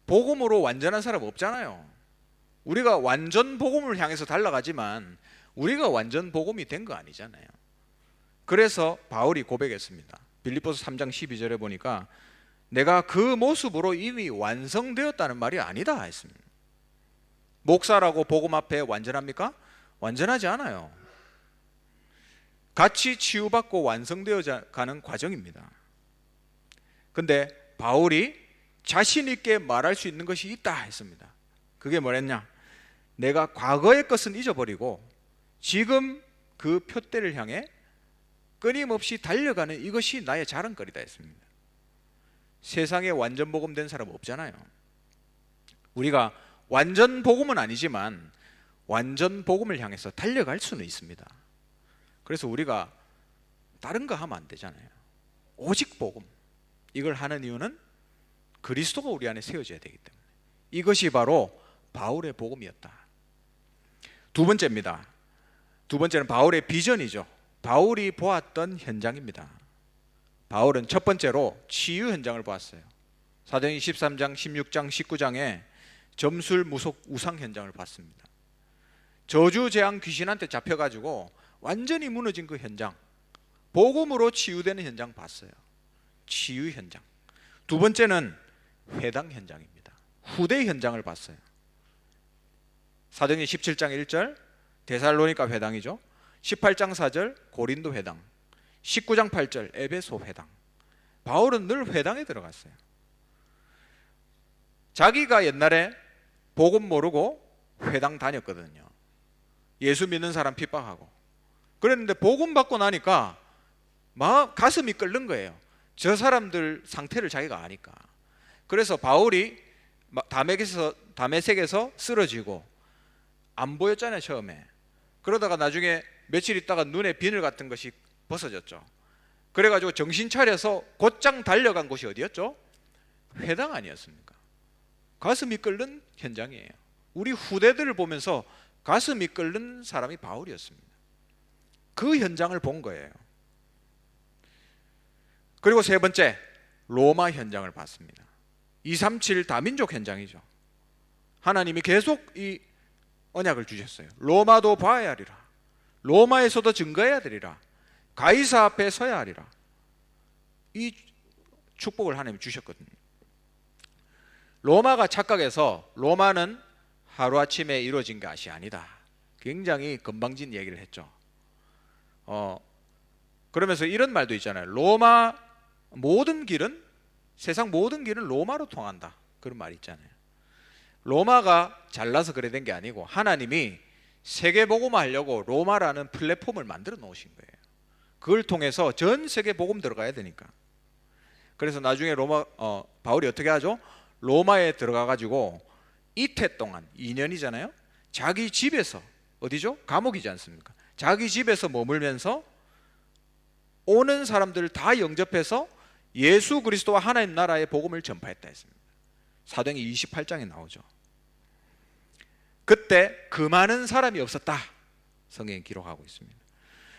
복음으로 완전한 사람 없잖아요. 우리가 완전 복음을 향해서 달려가지만 우리가 완전 복음이 된 거 아니잖아요. 그래서 바울이 고백했습니다. 빌립보서 3장 12절에 보니까 내가 그 모습으로 이미 완성되었다는 말이 아니다 했습니다. 목사라고 복음 앞에 완전합니까? 완전하지 않아요. 같이 치유받고 완성되어 가는 과정입니다. 근데 바울이 자신 있게 말할 수 있는 것이 있다 했습니다. 그게 뭐랬냐? 내가 과거의 것은 잊어버리고 지금 그 표대를 향해 끊임없이 달려가는 이것이 나의 자랑거리다 했습니다. 세상에 완전 복음된 사람 없잖아요. 우리가 완전 복음은 아니지만 완전 복음을 향해서 달려갈 수는 있습니다. 그래서 우리가 다른 거 하면 안 되잖아요. 오직 복음, 이걸 하는 이유는 그리스도가 우리 안에 세워져야 되기 때문에. 이것이 바로 바울의 복음이었다. 두 번째입니다. 두 번째는 바울의 비전이죠. 바울이 보았던 현장입니다. 바울은 첫 번째로 치유 현장을 보았어요. 사도행전 13장, 16장, 19장에 점술, 무속, 우상 현장을 봤습니다. 저주, 재앙, 귀신한테 잡혀가지고 완전히 무너진 그 현장, 복음으로 치유되는 현장 봤어요. 치유 현장. 두 번째는 회당 현장입니다. 후대 현장을 봤어요. 사도행전 17장 1절 데살로니가 회당이죠. 18장 4절 고린도 회당, 19장 8절 에베소 회당. 바울은 늘 회당에 들어갔어요. 자기가 옛날에 복음 모르고 회당 다녔거든요. 예수 믿는 사람 핍박하고 그랬는데 복음 받고 나니까 막 가슴이 끓는 거예요. 저 사람들 상태를 자기가 아니까. 그래서 바울이 다메섹에서 쓰러지고 안 보였잖아요 처음에. 그러다가 나중에 며칠 있다가 눈에 비늘 같은 것이 벗어졌죠. 그래가지고 정신 차려서 곧장 달려간 곳이 어디였죠? 회당 아니었습니까? 가슴이 끓는 현장이에요. 우리 후대들을 보면서 가슴이 끓는 사람이 바울이었습니다. 그 현장을 본 거예요. 그리고 세 번째, 로마 현장을 봤습니다. 237 다민족 현장이죠. 하나님이 계속 이 언약을 주셨어요. 로마도 봐야 하리라. 로마에서도 증거해야 되리라. 가이사 앞에 서야 하리라. 이 축복을 하나님이 주셨거든요. 로마가 착각해서 로마는 하루아침에 이루어진 것이 아니다. 굉장히 건방진 얘기를 했죠. 그러면서 이런 말도 있잖아요. 로마 모든 길은, 세상 모든 길은 로마로 통한다. 그런 말이 있잖아요. 로마가 잘나서 그래 된 게 아니고 하나님이 세계 복음화 하려고 로마라는 플랫폼을 만들어 놓으신 거예요. 그걸 통해서 전 세계 복음 들어가야 되니까. 그래서 나중에 바울이 어떻게 하죠? 로마에 들어가 가지고 이태 동안 2년이잖아요. 자기 집에서, 어디죠? 감옥이지 않습니까? 자기 집에서 머물면서 오는 사람들을 다 영접해서 예수 그리스도와 하나님 나라의 복음을 전파했다 했습니다. 사도행전 28장에 나오죠. 그때 그 많은 사람이 없었다. 성경에 기록하고 있습니다.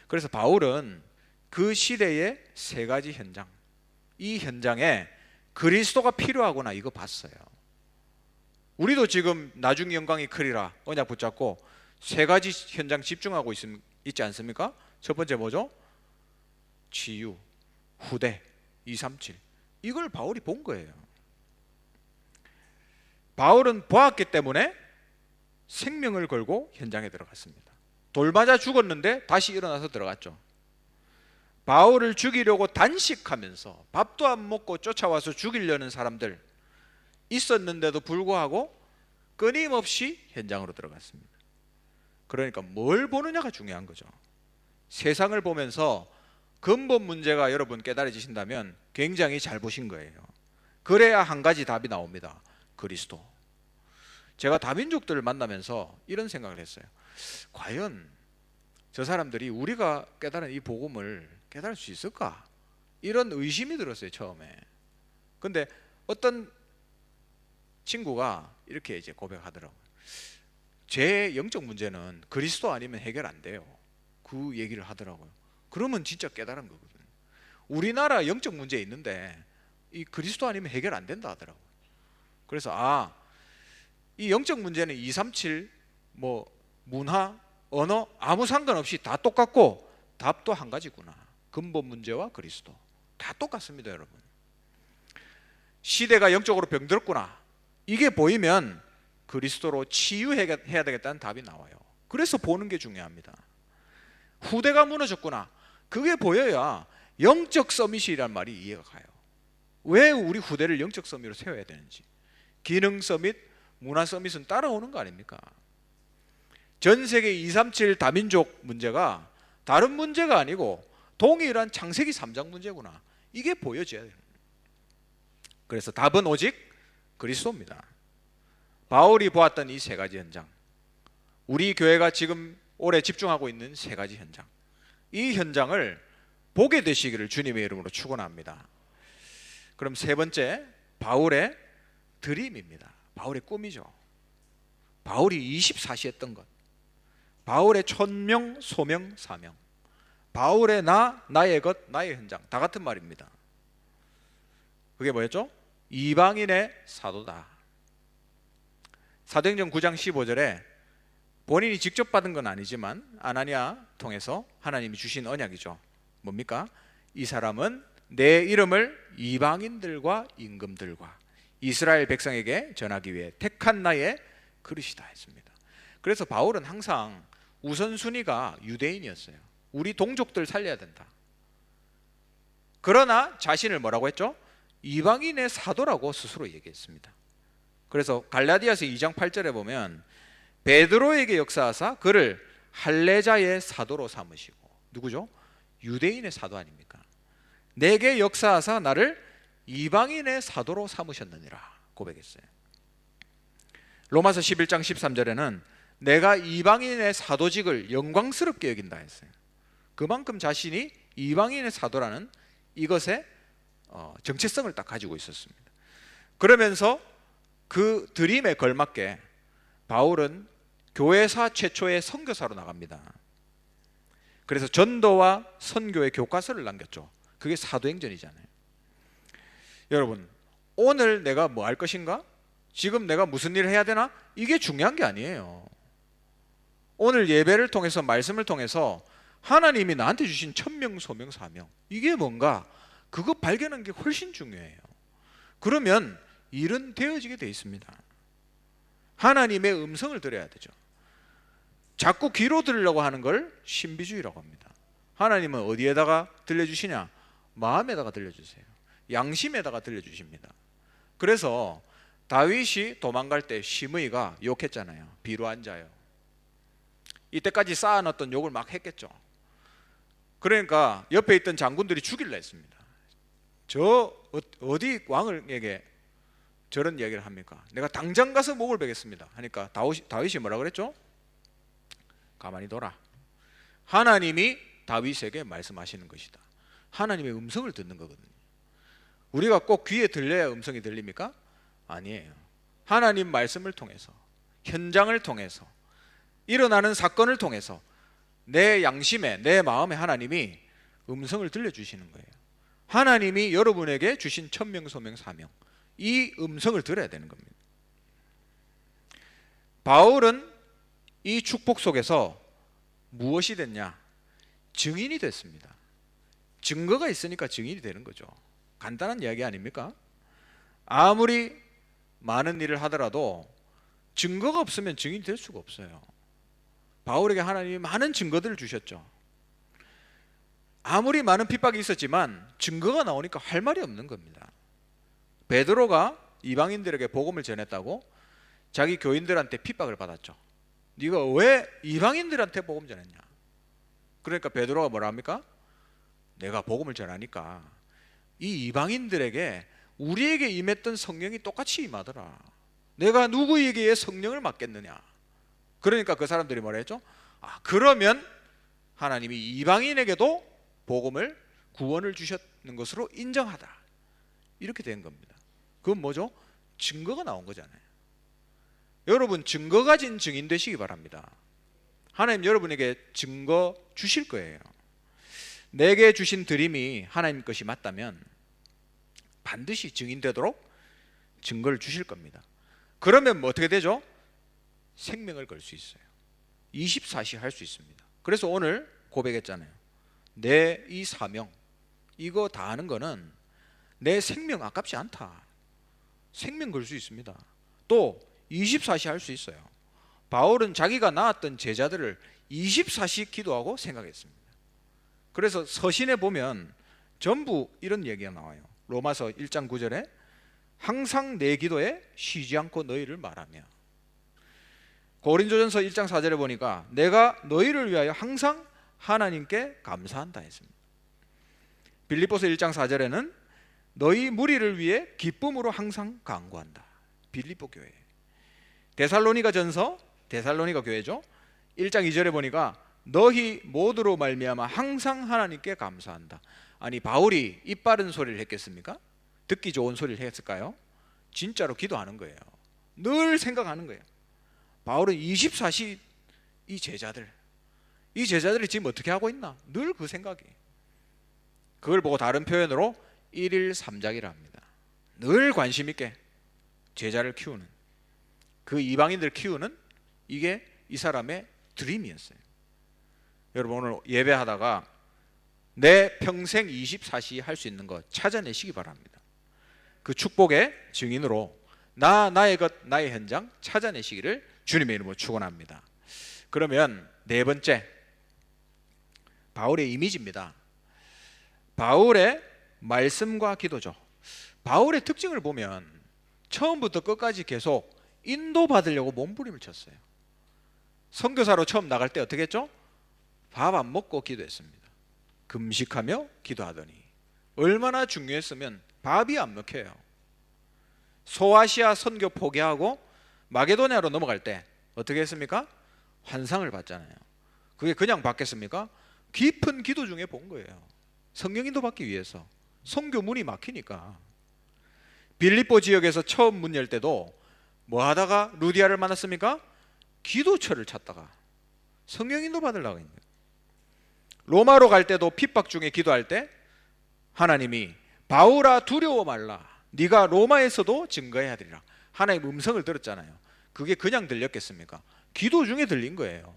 그래서 바울은 그 시대의 세 가지 현장, 이 현장에 그리스도가 필요하구나 이거 봤어요. 우리도 지금 나중 영광이 크리라 언약 붙잡고 세 가지 현장 집중하고 있지 않습니까? 첫 번째 뭐죠? 치유, 후대, 237. 이걸 바울이 본 거예요. 바울은 보았기 때문에 생명을 걸고 현장에 들어갔습니다. 돌 맞아 죽었는데 다시 일어나서 들어갔죠. 바울을 죽이려고 단식하면서 밥도 안 먹고 쫓아와서 죽이려는 사람들 있었는데도 불구하고 끊임없이 현장으로 들어갔습니다. 그러니까 뭘 보느냐가 중요한 거죠. 세상을 보면서 근본 문제가 여러분 깨달아지신다면 굉장히 잘 보신 거예요. 그래야 한 가지 답이 나옵니다. 그리스도. 제가 다민족들을 만나면서 이런 생각을 했어요. 과연 저 사람들이 우리가 깨달은 이 복음을 깨달을 수 있을까? 이런 의심이 들었어요 처음에. 근데 어떤 친구가 이렇게 이제 고백하더라고요. 제 영적 문제는 그리스도 아니면 해결 안 돼요. 그 얘기를 하더라고요. 그러면 진짜 깨달은 거거든요. 우리나라 영적 문제 있는데 이 그리스도 아니면 해결 안 된다 하더라고요. 그래서 이 영적 문제는 237 뭐 문화, 언어 아무 상관없이 다 똑같고 답도 한 가지구나. 근본 문제와 그리스도 다 똑같습니다 여러분. 시대가 영적으로 병들었구나. 이게 보이면 그리스도로 치유해야 되겠다는 답이 나와요. 그래서 보는 게 중요합니다. 후대가 무너졌구나. 그게 보여야 영적 서밋이란 말이 이해가 가요. 왜 우리 후대를 영적 서밋으로 세워야 되는지. 기능 서밋, 문화 서밋은 따라오는 거 아닙니까? 전 세계 237 다민족 문제가 다른 문제가 아니고 동일한 창세기 3장 문제구나. 이게 보여져야 돼요. 그래서 답은 오직 그리스도입니다. 바울이 보았던 이 세 가지 현장, 우리 교회가 지금 올해 집중하고 있는 세 가지 현장, 이 현장을 보게 되시기를 주님의 이름으로 축원합니다. 그럼 세 번째, 바울의 드림입니다. 바울의 꿈이죠. 바울이 24시 했던 것, 바울의 천명, 소명, 사명, 바울의 나의 것, 나의 현장, 다 같은 말입니다. 그게 뭐였죠? 이방인의 사도다. 사도행전 9장 15절에 본인이 직접 받은 건 아니지만 아나니아 통해서 하나님이 주신 언약이죠. 뭡니까? 이 사람은 내 이름을 이방인들과 임금들과 이스라엘 백성에게 전하기 위해 택한 나의 그릇이다 했습니다. 그래서 바울은 항상 우선순위가 유대인이었어요. 우리 동족들 살려야 된다. 그러나 자신을 뭐라고 했죠? 이방인의 사도라고 스스로 얘기했습니다. 그래서 갈라디아서 2장 8절에 보면 베드로에게 역사하사 그를 할례자의 사도로 삼으시고, 누구죠? 유대인의 사도 아닙니까? 내게 역사하사 나를 이방인의 사도로 삼으셨느니라 고백했어요. 로마서 11장 13절에는 내가 이방인의 사도직을 영광스럽게 여긴다 했어요. 그만큼 자신이 이방인의 사도라는 이것의 정체성을 딱 가지고 있었습니다. 그러면서 그 드림에 걸맞게 바울은 교회사 최초의 선교사로 나갑니다. 그래서 전도와 선교의 교과서를 남겼죠. 그게 사도행전이잖아요. 여러분, 오늘 내가 뭐 할 것인가? 지금 내가 무슨 일을 해야 되나? 이게 중요한 게 아니에요. 오늘 예배를 통해서, 말씀을 통해서 하나님이 나한테 주신 천명, 소명, 사명, 이게 뭔가 그거 발견하는 게 훨씬 중요해요. 그러면 일은 되어지게 돼 있습니다. 하나님의 음성을 들어야 되죠. 자꾸 귀로 들으려고 하는 걸 신비주의라고 합니다. 하나님은 어디에다가 들려주시냐? 마음에다가 들려주세요. 양심에다가 들려주십니다. 그래서 다윗이 도망갈 때 시므이가 욕했잖아요. 비로 앉아요. 이때까지 쌓아놨던 욕을 막 했겠죠. 그러니까 옆에 있던 장군들이 죽일라 했습니다. 저 어디 왕에게 저런 이야기를 합니까? 내가 당장 가서 목을 베겠습니다 하니까 다윗이 뭐라 그랬죠? 가만히 둬라. 하나님이 다윗에게 말씀하시는 것이다. 하나님의 음성을 듣는 거거든요. 우리가 꼭 귀에 들려야 음성이 들립니까? 아니에요. 하나님 말씀을 통해서, 현장을 통해서, 일어나는 사건을 통해서 내 양심에, 내 마음에 하나님이 음성을 들려주시는 거예요. 하나님이 여러분에게 주신 천명, 소명, 사명, 이 음성을 들어야 되는 겁니다. 바울은 이 축복 속에서 무엇이 됐냐? 증인이 됐습니다. 증거가 있으니까 증인이 되는 거죠. 간단한 이야기 아닙니까? 아무리 많은 일을 하더라도 증거가 없으면 증인이 될 수가 없어요. 바울에게 하나님이 많은 증거들을 주셨죠. 아무리 많은 핍박이 있었지만 증거가 나오니까 할 말이 없는 겁니다. 베드로가 이방인들에게 복음을 전했다고 자기 교인들한테 핍박을 받았죠. 네가 왜 이방인들한테 복음 전했냐? 그러니까 베드로가 뭐라 합니까? 내가 복음을 전하니까 이 이방인들에게 우리에게 임했던 성령이 똑같이 임하더라. 내가 누구에게 성령을 맡겠느냐? 그러니까 그 사람들이 뭐라 했죠? 그러면 하나님이 이방인에게도 복음을, 구원을 주셨는 것으로 인정하다. 이렇게 된 겁니다. 그건 뭐죠? 증거가 나온 거잖아요. 여러분, 증거 가진 증인 되시기 바랍니다. 하나님 여러분에게 증거 주실 거예요. 내게 주신 드림이 하나님 것이 맞다면 반드시 증인되도록 증거를 주실 겁니다. 그러면 뭐 어떻게 되죠? 생명을 걸 수 있어요. 24시 할 수 있습니다. 그래서 오늘 고백했잖아요. 내 이 사명, 이거 다 하는 거는 내 생명 아깝지 않다. 생명 걸 수 있습니다. 또 24시 할 수 있어요. 바울은 자기가 낳았던 제자들을 24시 기도하고 생각했습니다. 그래서 서신에 보면 전부 이런 얘기가 나와요. 로마서 1장 9절에 항상 내 기도에 쉬지 않고 너희를 말하며, 고린도전서 1장 4절에 보니까 내가 너희를 위하여 항상 하나님께 감사한다 했습니다. 빌립보서 1장 4절에는 너희 무리를 위해 기쁨으로 항상 간구한다. 빌립보 교회. 데살로니가 전서, 데살로니가 교회죠. 1장 2절에 보니까 너희 모두로 말미암아 항상 하나님께 감사한다. 아니, 바울이 입 바른 소리를 했겠습니까? 듣기 좋은 소리를 했을까요? 진짜로 기도하는 거예요. 늘 생각하는 거예요. 바울은 24시 이 제자들이 지금 어떻게 하고 있나? 늘 그 생각이. 그걸 보고 다른 표현으로 1일 3작이라 합니다. 늘 관심 있게 제자를 키우는, 그 이방인들 키우는, 이게 이 사람의 드림이었어요. 여러분 오늘 예배하다가 내 평생 24시 할 수 있는 것 찾아내시기 바랍니다. 그 축복의 증인으로 나의 것, 나의 현장 찾아내시기를 주님의 이름으로 축원합니다. 그러면 네 번째, 바울의 이미지입니다. 바울의 말씀과 기도죠. 바울의 특징을 보면 처음부터 끝까지 계속 인도받으려고 몸부림을 쳤어요. 선교사로 처음 나갈 때 어떻게 했죠? 밥 안 먹고 기도했습니다. 금식하며 기도하더니 얼마나 중요했으면 밥이 안 먹혀요. 소아시아 선교 포기하고 마게도냐로 넘어갈 때 어떻게 했습니까? 환상을 봤잖아요. 그게 그냥 받겠습니까? 깊은 기도 중에 본 거예요. 성령인도 받기 위해서. 선교 문이 막히니까. 빌립보 지역에서 처음 문 열 때도 뭐 하다가 루디아를 만났습니까? 기도처를 찾다가 성령인도 받으려고 했는 거예요. 로마로 갈 때도 핍박 중에 기도할 때 하나님이 바울아 두려워 말라, 네가 로마에서도 증거해야 되리라. 하나님 음성을 들었잖아요. 그게 그냥 들렸겠습니까? 기도 중에 들린 거예요.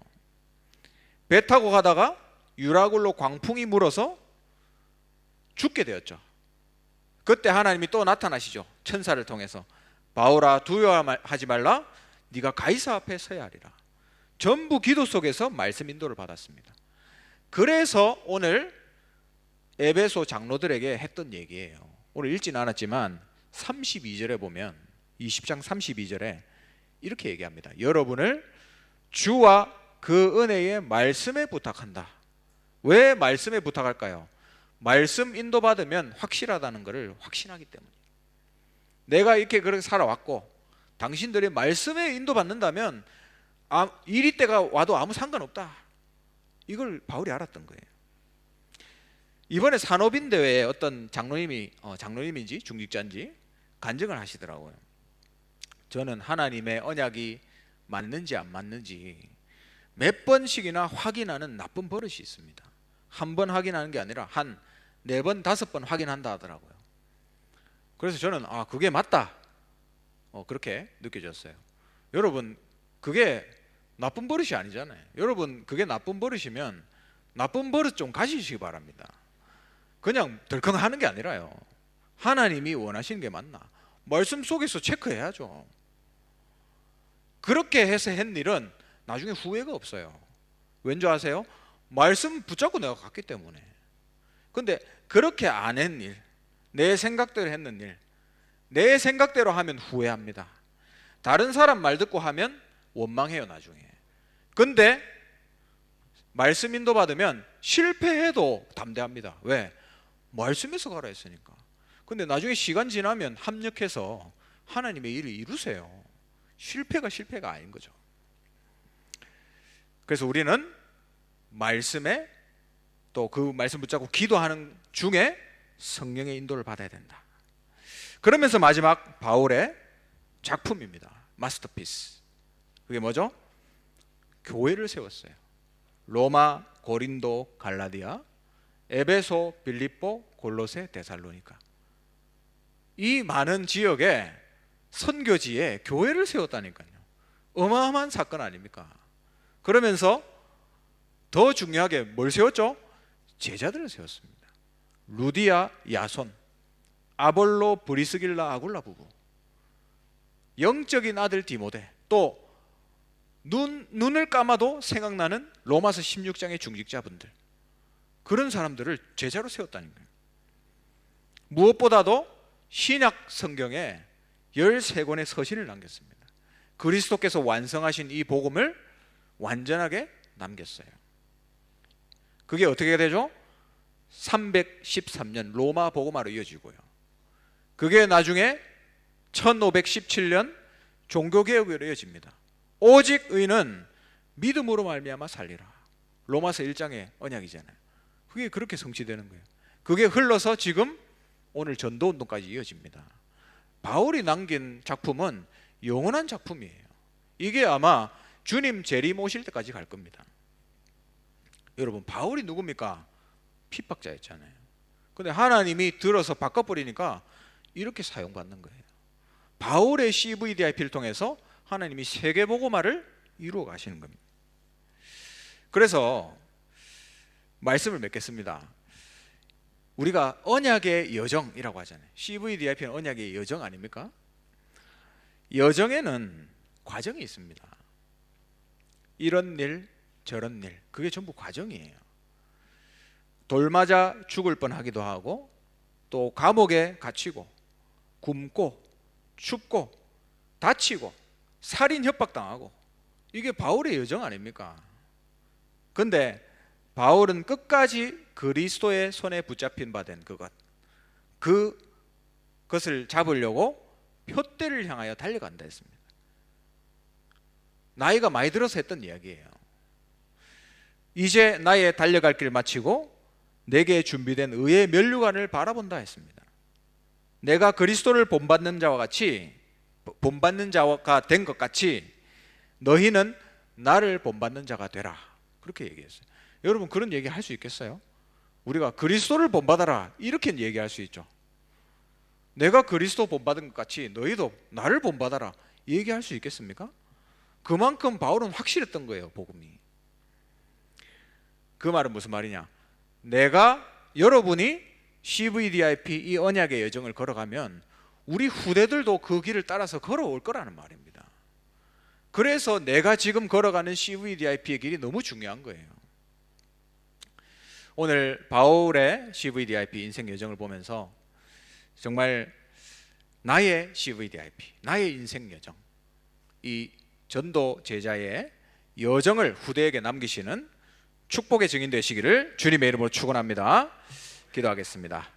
배 타고 가다가 유라굴로 광풍이 물어서 죽게 되었죠. 그때 하나님이 또 나타나시죠. 천사를 통해서 바울아 두려워하지 말라, 네가 가이사 앞에 서야 하리라. 전부 기도 속에서 말씀 인도를 받았습니다. 그래서 오늘 에베소 장로들에게 했던 얘기예요. 오늘 읽지는 않았지만 32절에 보면 20장 32절에 이렇게 얘기합니다. 여러분을 주와 그 은혜의 말씀에 부탁한다. 왜 말씀에 부탁할까요? 말씀 인도받으면 확실하다는 것을 확신하기 때문에. 내가 이렇게 그렇게 살아왔고 당신들이 말씀에 인도받는다면 이리 때가 와도 아무 상관없다. 이걸 바울이 알았던 거예요. 이번에 산업인 대회에 어떤 장로님인지 중직자인지 간증을 하시더라고요. 저는 하나님의 언약이 맞는지 안 맞는지 몇 번씩이나 확인하는 나쁜 버릇이 있습니다. 한 번 확인하는 게 아니라 한 4번, 5번 확인한다 하더라고요. 그래서 저는 그게 맞다, 그렇게 느껴졌어요. 여러분 그게 나쁜 버릇이 아니잖아요. 여러분 그게 나쁜 버릇이면 나쁜 버릇 좀 가지시기 바랍니다. 그냥 덜컹 하는 게 아니라요. 하나님이 원하시는 게 맞나? 말씀 속에서 체크해야죠. 그렇게 해서 한 일은 나중에 후회가 없어요. 왠지 아세요? 말씀 붙잡고 내가 갔기 때문에. 근데 그렇게 안 한 일, 내 생각대로 했는 일, 내 생각대로 하면 후회합니다. 다른 사람 말 듣고 하면 원망해요 나중에. 근데 말씀 인도 받으면 실패해도 담대합니다. 왜? 말씀에서 가라 했으니까. 근데 나중에 시간 지나면 합력해서 하나님의 일을 이루세요. 실패가 아닌 거죠. 그래서 우리는 말씀에 또 그 말씀 붙잡고 기도하는 중에 성령의 인도를 받아야 된다. 그러면서 마지막 바울의 작품입니다. 마스터피스. 그게 뭐죠? 교회를 세웠어요. 로마, 고린도, 갈라디아, 에베소, 빌립보, 골로새, 데살로니가. 이 많은 지역에 선교지에 교회를 세웠다니까요. 어마어마한 사건 아닙니까? 그러면서 더 중요하게 뭘 세웠죠? 제자들을 세웠습니다. 루디아, 야손, 아볼로, 브리스길라, 아굴라 부부, 영적인 아들 디모데, 또 눈을 감아도 생각나는 로마서 16장의 중직자분들, 그런 사람들을 제자로 세웠다는 거예요. 무엇보다도 신약 성경에 13권의 서신을 남겼습니다. 그리스도께서 완성하신 이 복음을 완전하게 남겼어요. 그게 어떻게 되죠? 313년 로마 복음화로 이어지고요. 그게 나중에 1517년 종교개혁으로 이어집니다. 오직 의는 믿음으로 말미암아 살리라. 로마서 1장의 언약이잖아요. 그게 그렇게 성취되는 거예요. 그게 흘러서 지금 오늘 전도운동까지 이어집니다. 바울이 남긴 작품은 영원한 작품이에요. 이게 아마 주님 재림 오실 때까지 갈 겁니다. 여러분 바울이 누굽니까? 핍박자였잖아요. 근데 하나님이 들어서 바꿔버리니까 이렇게 사용받는 거예요. 바울의 CVDIP를 통해서 하나님이 세계복음화를 이루어 가시는 겁니다. 그래서 말씀을 맺겠습니다. 우리가 언약의 여정이라고 하잖아요. CVDIP는 언약의 여정 아닙니까? 여정에는 과정이 있습니다. 이런 일 저런 일, 그게 전부 과정이에요. 돌 맞아 죽을 뻔하기도 하고, 또 감옥에 갇히고, 굶고, 춥고, 다치고, 살인 협박당하고, 이게 바울의 여정 아닙니까? 근데 바울은 끝까지 그리스도의 손에 붙잡힌 바 된 그것을 잡으려고 표대를 향하여 달려간다 했습니다. 나이가 많이 들어서 했던 이야기예요. 이제 나의 달려갈 길 마치고 내게 준비된 의의 면류관을 바라본다 했습니다. 내가 그리스도를 본받는 자가 된 것 같이 너희는 나를 본받는 자가 되라, 그렇게 얘기했어요. 여러분, 그런 얘기 할 수 있겠어요? 우리가 그리스도를 본받아라 이렇게 얘기할 수 있죠. 내가 그리스도 본받은 것 같이 너희도 나를 본받아라 얘기할 수 있겠습니까? 그만큼 바울은 확실했던 거예요, 복음이. 그 말은 무슨 말이냐? 여러분이 CVDIP 이 언약의 여정을 걸어가면 우리 후대들도 그 길을 따라서 걸어올 거라는 말입니다. 그래서 내가 지금 걸어가는 CVDIP의 길이 너무 중요한 거예요. 오늘 바울의 CVDIP 인생 여정을 보면서 정말 나의 CVDIP, 나의 인생 여정, 이 전도 제자의 여정을 후대에게 남기시는 축복의 증인 되시기를 주님의 이름으로 축원합니다. 기도하겠습니다.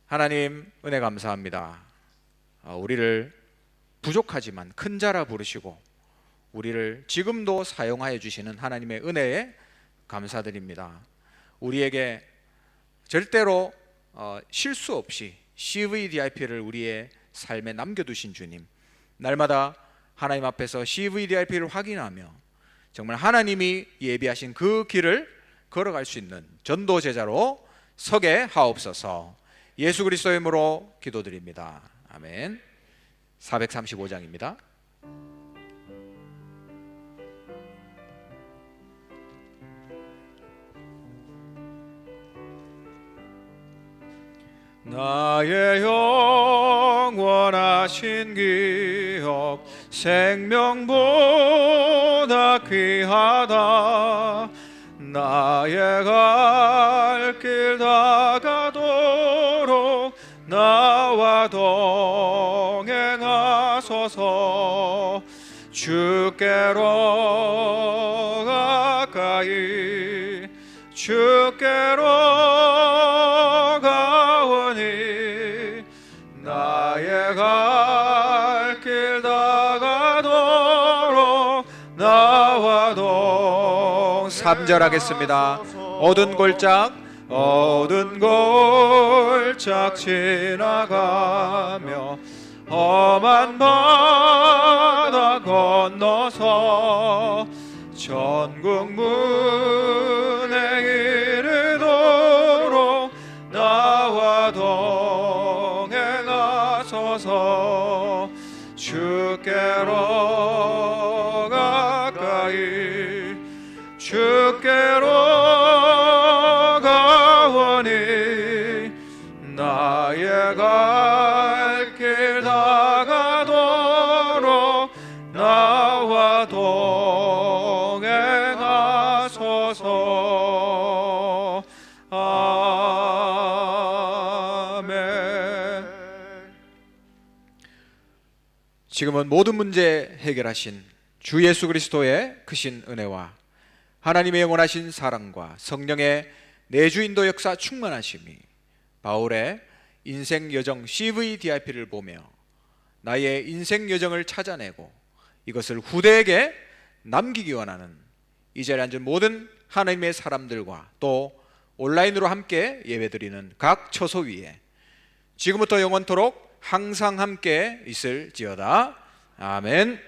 하나님, 은혜 감사합니다. 우리를 부족하지만 큰 자라 부르시고 우리를 지금도 사용하여 주시는 하나님의 은혜에 감사드립니다. 우리에게 절대로 실수 없이 CVDIP를 우리의 삶에 남겨두신 주님, 날마다 하나님 앞에서 CVDIP를 확인하며 정말 하나님이 예비하신 그 길을 걸어갈 수 있는 전도 제자로 서게 하옵소서. 예수 그리스도의 이름으로 기도드립니다. 아멘. 435장입니다. 나의 영원하신 기억 생명보다 귀하다. 나의 갈 길 다가도록 나와 동행하소서. 주께로 가까이 주께로 가오니 나의 갈 길 다가도록 나와 동. 3절 하겠습니다. 어두운 골짝 지나가며 험한 바다 건너서 전국 문에 이르도록 나와 동행하소서. 주께로 가까이 주께로 가오니 나의 갈 길 다가도록 나와 동행하소서. 아멘. 지금은 모든 문제 해결하신 주 예수 그리스도의 크신 은혜와 하나님의 영원하신 사랑과 성령의 내주인도 역사 충만하심이 바울의 인생 여정 CVDIP를 보며 나의 인생 여정을 찾아내고 이것을 후대에게 남기기 원하는 이 자리에 앉은 모든 하나님의 사람들과 또 온라인으로 함께 예배드리는 각 처소 위에 지금부터 영원토록 항상 함께 있을지어다. 아멘.